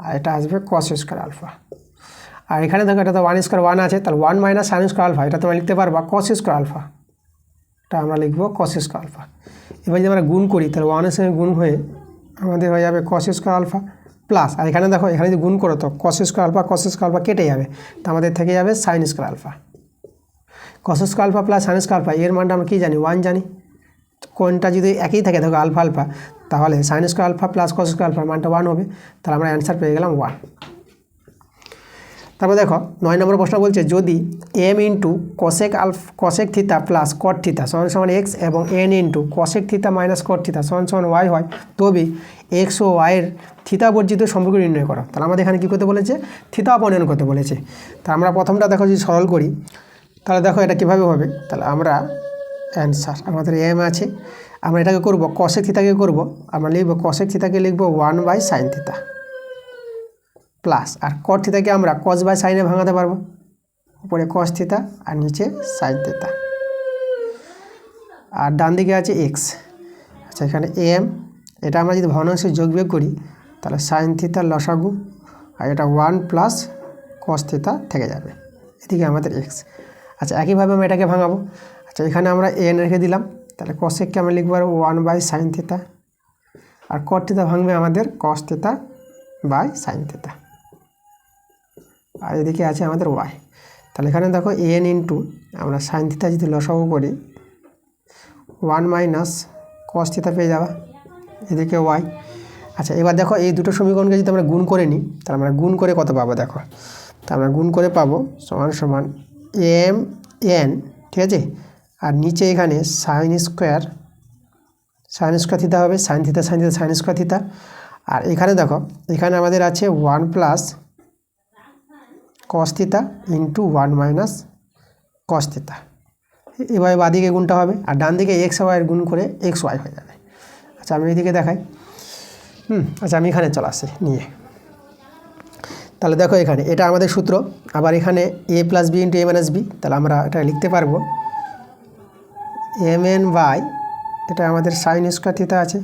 আর এটা আসবে কস স্কয়ার আলফা। আর এখানে দেখো এটা তো 1 স্কয়ার 1 আছে, তাহলে 1 - সাইন স্কয়ার আলফা, এটা তোমরা লিখতে পারবা কস স্কয়ার আলফা, এটা আমরা লিখবো কস স্কয়ার আলফা। এবার যদি আমরা গুণ করি, তাহলে 1-এর সঙ্গে গুণ হয়ে আমাদের হয়ে যাবে কস স্কয়ার আলফা প্লাস, আর এখানে দেখো এখানে যদি গুণ করো তো কস স্কয়ার আলফা কেটে যাবে, তো আমাদের থেকে যাবে sine square alpha. Cos square alpha plus sine square alpha, এর মানটা আমরা কী জানি, 1 জানি। কোনটা যদি একই থাকে দেখো আলফা আলফা, তাহলে sine square alpha plus cos square আলফার মানটা 1 হবে। তাহলে আমরা অ্যান্সার পেয়ে গেলাম 1। তারপর দেখো 9 নম্বর প্রশ্ন বলছে, যদি m into cosec theta plus cot theta সমান সমান এক্স এবং n into cosec theta minus cot theta সমান সমান ওয়াই হয়, তবে এক্স ও ওয়াইয়ের থিতা বর্জিত সম্পর্ক নির্ণয় করো। তাহলে আমাদের এখানে কী করতে বলেছে, থিতা অপনয়ন করতে বলেছে। তা আমরা প্রথমটা দেখো যদি সরল করি, তাহলে দেখো এটা কীভাবে হবে, তাহলে আমরা অ্যান্সার আমাদের m আছে, আমরা এটাকে করব কসেক থিতাকে করব, আমরা লিখব কসেক থিতাকে লিখব 1/sin থিতা প্লাস, আর কট থিতাকে আমরা cos/sin ভাঙাতে পারবো, উপরে cos থিতা আর নিচে sin থিতা, আর ডান দিকে আছে x। আচ্ছা, এখানে m, এটা আমরা যদি ভগ্নাংশে যোগ বিয়োগ করি তাহলে sin থিতার লসাগু, আর এটা 1 + cos থিতা থেকে যাবে, এদিকে আমাদের x। আচ্ছা, একইভাবে আমরা এটাকে ভাঙাবো। আচ্ছা, এখানে আমরা n রেখে দিলাম, তাহলে cosecকে আমরা লিখব 1/sin থিতা, আর cot থিতা ভাঙবে আমাদের cos থিতা/sin থিতা, আর এদিকে আছে আমাদের y। তাহলে এখানে দেখো n ইন্টু আমরা sin থিতা যদি লসাগু করি 1 - cos থিতা পেয়ে যাবা, এদিকে y। আচ্ছা, এবার দেখো এই দুটো সমীকরণকে যদি আমরা গুণ করে নিই, তাহলে আমরা গুণ করে কত পাবো দেখো, তা আমরা গুণ করে পাবো সমান সমান mn, ঠিক আছে, আর নিচে এখানে সাইন স্কোয়ার থিতা হবে, sine theta sine square theta, আর এখানে দেখো এখানে আমাদের আছে 1 + cos theta into 1 - cos theta, এভাবে বাদিকে গুণটা হবে, আর ডান দিকে এক্স ওয়াইয়ের গুণ করে এক্স ওয়াই হয়ে যাবে। আচ্ছা, আমি এদিকে দেখাই। আচ্ছা, আমি এখানে চলে আসি নিয়ে, তাহলে দেখো এখানে এটা আমাদের সূত্র, আবার এখানে a + b into a - b, তাহলে আমরা এটা লিখতে পারবো mn বাই, এটা আমাদের সাইন স্কোয়ার থিতা আছে,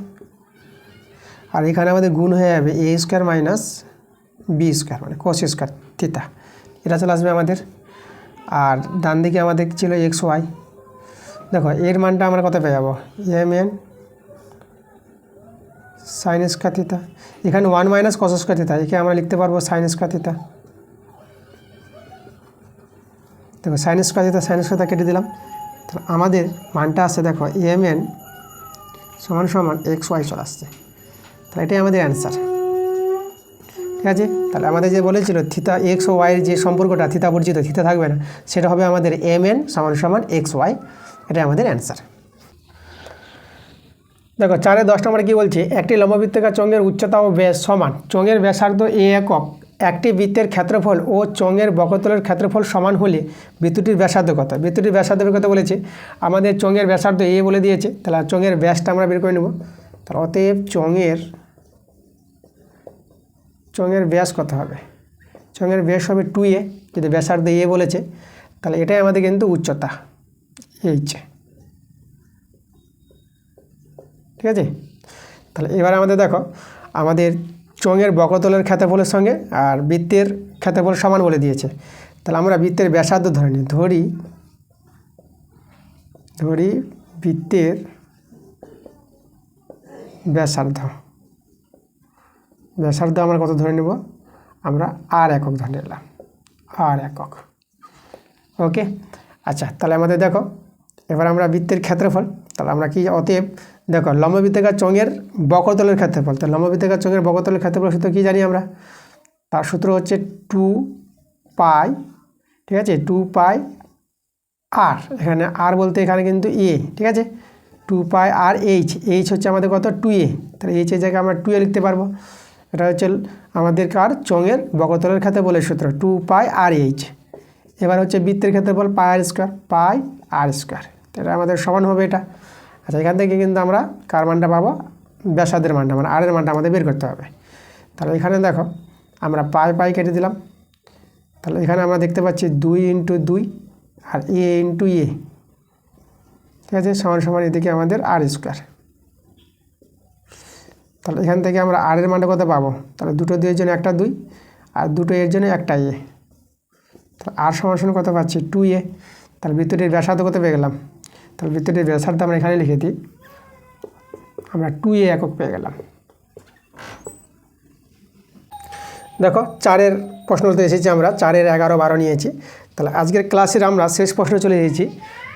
আর এখানে আমাদের গুণ হয়ে যাবে a স্কোয়ার - b স্কোয়ার মানে cos স্কোয়ার থিতা, এটা চলে আসবে আমাদের, আর ডান দিকে আমাদের ছিল এক্স ওয়াই। দেখো এর মানটা আমরা কত পেয়ে যাবো, mn সাইন স্কোয়ার থিতা, এখানে 1 - cos স্কোয়ার থিতা, একে আমরা লিখতে পারবো সাইন স্কোয়ার থিতা। দেখো সাইন স্কোয়ার থিতা কেটে দিলাম, তাহলে আমাদের মানটা আসছে দেখো mn সমান সমান এক্স ওয়াই চলে আসছে। তাহলে এটাই আমাদের অ্যান্সার। ঠিক আছে, তাহলে আমাদের যে বলেছিল থিতা এক্স ও ওয়াইয়ের যে সম্পর্কটা থিতা বর্জিত, থিতা থাকবে না, সেটা হবে আমাদের এম এন সমান সমান এক্স ওয়াই। এটাই আমাদের অ্যান্সার। দেখো 4-10 নম্বরে কী বলছে, একটি লম্ববৃত্তাকার চোঙের উচ্চতা ও ব্যাস সমান, চোঙের ব্যাসার্ধ এ একক, একটি বৃত্তের ক্ষেত্রফল ও চোঙের বক্রতলের ক্ষেত্রফল সমান হলে বৃত্তটির ব্যাসার্ধ কত? বৃত্তটির ব্যাসার্ধের কথা বলেছে, আমাদের চোঙের ব্যাসার্ধ এ বলে দিয়েছে, তাহলে চোঙের ব্যাসটা আমরা বের করে নেব। তাহলে অতএব চোঙের ব্যাস কত হবে? চোঙের ব্যাস হবে 2a, যদি ব্যাসার্ধ এ বলেছে, তাহলে এটাই আমাদের কিন্তু উচ্চতা এইচ। ঠিক আছে, তাহলে এবার আমাদের দেখো, আমাদের চোঙের বক্রতলের ক্ষেত্রফলের সঙ্গে আর বৃত্তের ক্ষেত্রফল সমান বলে দিয়েছে। তাহলে আমরা বৃত্তের ব্যাসার্ধ ধরে নিই, ধরি বৃত্তের ব্যাসার্ধ আমরা কত ধরে নেব? আমরা আর একক ধরে নিলাম, আর একক। ওকে, আচ্ছা, তাহলে আমাদের দেখো এবার আমরা বৃত্তের ক্ষেত্রফল, তাহলে আমরা কি অতএব দেখো লম্ববৃত্তাকার চোঙের বক্রতলের ক্ষেত্রফল, তাহলে লম্ববৃত্তাকার চোঙের বক্রতলের ক্ষেত্রফল সূত্র কী জানি আমরা? তার সূত্র হচ্ছে 2 পাই, ঠিক আছে, 2 পাই আর, এখানে আর বলতে এখানে কিন্তু এ, ঠিক আছে, 2 পাই আর এইচ হচ্ছে আমাদের কত? 2a, তাহলে এইচের জায়গায় আমরা 2a লিখতে পারবো। এটা হচ্ছে আমাদের কার চোঙের বক্রতলের ক্ষেত্রফলের সূত্র 2 পাই আর এইচ। এবার হচ্ছে বৃত্তের ক্ষেত্রফল পাই আর স্কোয়ার, এটা আমাদের সমান হবে এটা। আচ্ছা, এখান থেকে কিন্তু আমরা কার মানটা পাবো? ব্যাসার্ধের মানটা, মানে আর এর মানটা আমাদের বের করতে হবে। তাহলে এখানে দেখো আমরা পাই কেটে দিলাম, তাহলে এখানে আমরা দেখতে পাচ্ছি 2 × 2 আর এ × এ, ঠিক আছে, সমান এদিকে আমাদের আর স্কোয়ার। তাহলে এখান থেকে আমরা আর এর মানটা কত পাবো? তাহলে দুটো 2 এর জন্য একটা 2 আর দুটো এর জন্য একটা এ, তাহলে আর সমান কত পাচ্ছি? 2a। তাহলে বৃত্তটির ব্যাসার্ধ কত পেয়ে গেলাম? তাহলে বৃত্তটির ব্যাসার্ধ আমরা এখানে লিখে দিই, আমরা 2a একক পেয়ে গেলাম। দেখো 4-এর প্রশ্নতে এসেছি আমরা, 4-এর 11, 12 নিয়েছি। তাহলে আজকের ক্লাসের আমরা শেষ প্রশ্ন চলে এসেছি।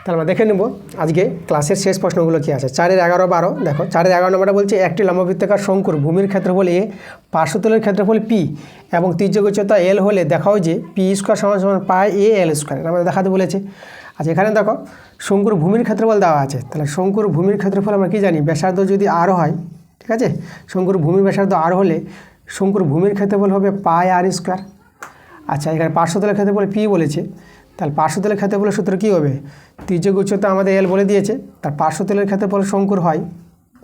তাহলে আমরা দেখে নেব আজকে ক্লাসের শেষ প্রশ্নগুলো কী আছে। 4-এর 11, 12 দেখো, 4-এর 11 নম্বরটা বলছে একটি লম্ববৃত্তাকার শঙ্কুর ভূমির ক্ষেত্রফল এ, পার্শ্বতলের ক্ষেত্রফল পি এবং তির্যক উচ্চতা এল হলে দেখাও যে পি স্কোয়ার সমান পাই এ এল স্কোয়ার, এটা আমাদের দেখাতে বলেছে। আচ্ছা, এখানে দেখো শঙ্কুর ভূমির ক্ষেত্রফল দেওয়া আছে, তাহলে শঙ্কুর ভূমির ক্ষেত্রফল আমরা কী জানি? ব্যাসার্ধ যদি আর হয়, ঠিক আছে, শঙ্কুর ভূমির ব্যাসার্ধ আর হলে শঙ্কুর ভূমির ক্ষেত্রফল হবে পাই আর স্কোয়ার। আচ্ছা, এখানে পার্শ্বতলের ক্ষেত্রফল পি বলেছে, তাহলে পার্শ্বতলের ক্ষেত্রফলের সূত্র কী হবে? তির্যক উচ্চতা আমাদের এল বলে দিয়েছে, তার পার্শ্বতলের ক্ষেত্রফল শঙ্কুর হয়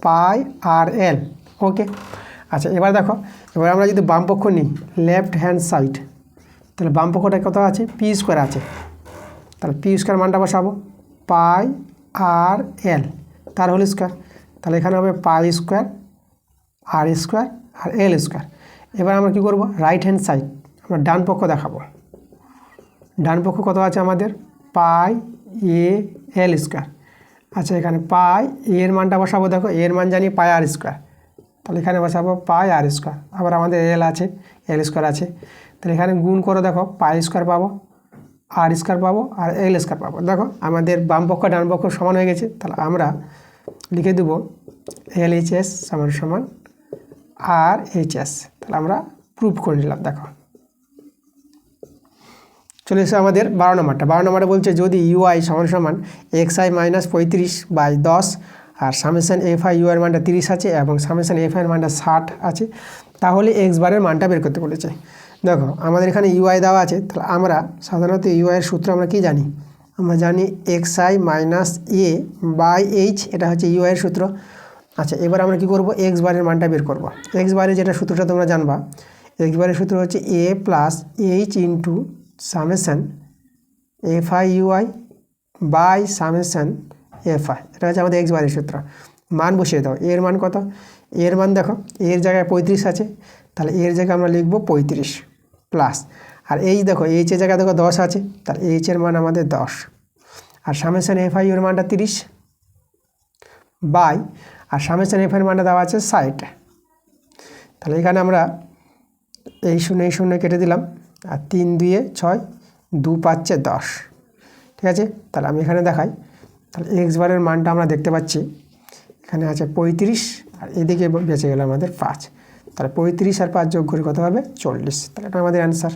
পাই আর এল। ওকে, আচ্ছা, এবার দেখো, এবার আমরা যদি বাম পক্ষ নিই, লেফট হ্যান্ড সাইড, তাহলে বাম পক্ষটা কত আছে? পি স্কোয়ার আছে, তাহলে পি স্কোয়ার মানটা বসাবো পাই আর এল তার হোল স্কোয়ার, তাহলে এখানে হবে পাই স্কোয়ার আর স্কোয়ার আর এল স্কোয়ার। এবার আমরা কী করবো? রাইট হ্যান্ড সাইড আমরা ডান পক্ষ দেখাবো, ডান পক্ষ কত আছে আমাদের? পাই এ এল স্কোয়ার। আচ্ছা, এখানে পাই এর মানটা বসাবো, দেখো এর মান জানি পাই আর স্কোয়ার, তাহলে এখানে বসাবো পাই আর স্কোয়ার, আবার আমাদের এল আছে, এল স্কোয়ার আছে, তাহলে এখানে গুণ করে দেখো পাই স্কোয়ার পাবো, আর স্কোয়ার পাবো আর এল স্কোয়ার পাবো। দেখো আমাদের বাম পক্ষ ডান পক্ষ সমান হয়ে গেছে, তাহলে আমরা লিখে দেবো এল এইচ এস সমান আর এইচ এস, তাহলে আমরা প্রুফ করে নিলাম। দেখো চলে এসে আমাদের 12 নম্বরটা। 12 নম্বরে বলছে যদি ইউআই সমান xi - 35/10 আর সামেশন এফ আই ইউ এর মানটা 30 আছে এবং সামেশন এফ আই এর মানটা 60 আছে, তাহলে এক্স বারের মানটা বের করতে বলেছে। দেখো আমাদের এখানে ইউআই দেওয়া আছে, তাহলে আমরা সাধারণত ইউআই এর সূত্র আমরা কি জানি? আমরা জানি xi - a/h, এটা হচ্ছে ইউআই এর সূত্র। আচ্ছা, এবার আমরা কি করব? এক্স বারের মানটা বের করব। এক্স বারের যেটা সূত্রটা তোমরা জানবা, এক্স বারের সূত্র হচ্ছে a + h into summation f i u i by summation f i, এটা হচ্ছে আমাদের এক্স বারের সূত্র। মান বসিয়ে দাও, এর মান কত? এর মান দেখো এর জায়গায় 35 আছে, তাহলে এর জায়গায় আমরা লিখব 35 প্লাস, আর এইচ দেখো এইচের জায়গায় দেখো 10 আছে, তাহলে এইচের মান আমাদের 10, আর সামেশন এফ আই এর মানটা 30 বাই, আর সামেশন এফ এর মানটা দেওয়া আছে 60। তাহলে এখানে আমরা এই শূন্য কেটে দিলাম, আর 3 × 2 = 6, 2 × 5 = 10, ঠিক আছে। তাহলে আমি এখানে দেখাই, তাহলে এক্স বারের মানটা আমরা দেখতে পাচ্ছি এখানে আছে 35, আর এদিকে বেঁচে গেল আমাদের 5। তাহলে 35 আর 5 যোগ করে কত হবে 40। তাহলে এটা আমাদের অ্যান্সার।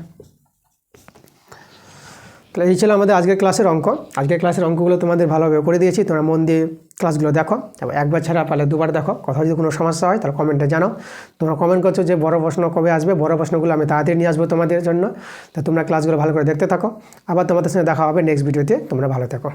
তাহলে এই ছিল আমাদের আজকের ক্লাসের অঙ্ক। আজকের ক্লাসের অঙ্কগুলো তোমাদের ভালোভাবে করে দিয়েছি, তোমরা মন দিয়ে ক্লাসগুলো দেখো এবং একবার ছাড়া পারলে দুবার দেখো। কোথাও যদি কোনো সমস্যা হয় তাহলে কমেন্টে জানাও। তোমরা কমেন্ট করছো যে বড় প্রশ্ন কবে আসবে, বড় প্রশ্নগুলো আমি তাড়াতাড়ি নিয়ে আসবো তোমাদের জন্য। তা তোমরা ক্লাসগুলো ভালো করে দেখতে থাকো। আবার তোমাদের সঙ্গে দেখা হবে নেক্সট ভিডিওতে। তোমরা ভালো থেকো।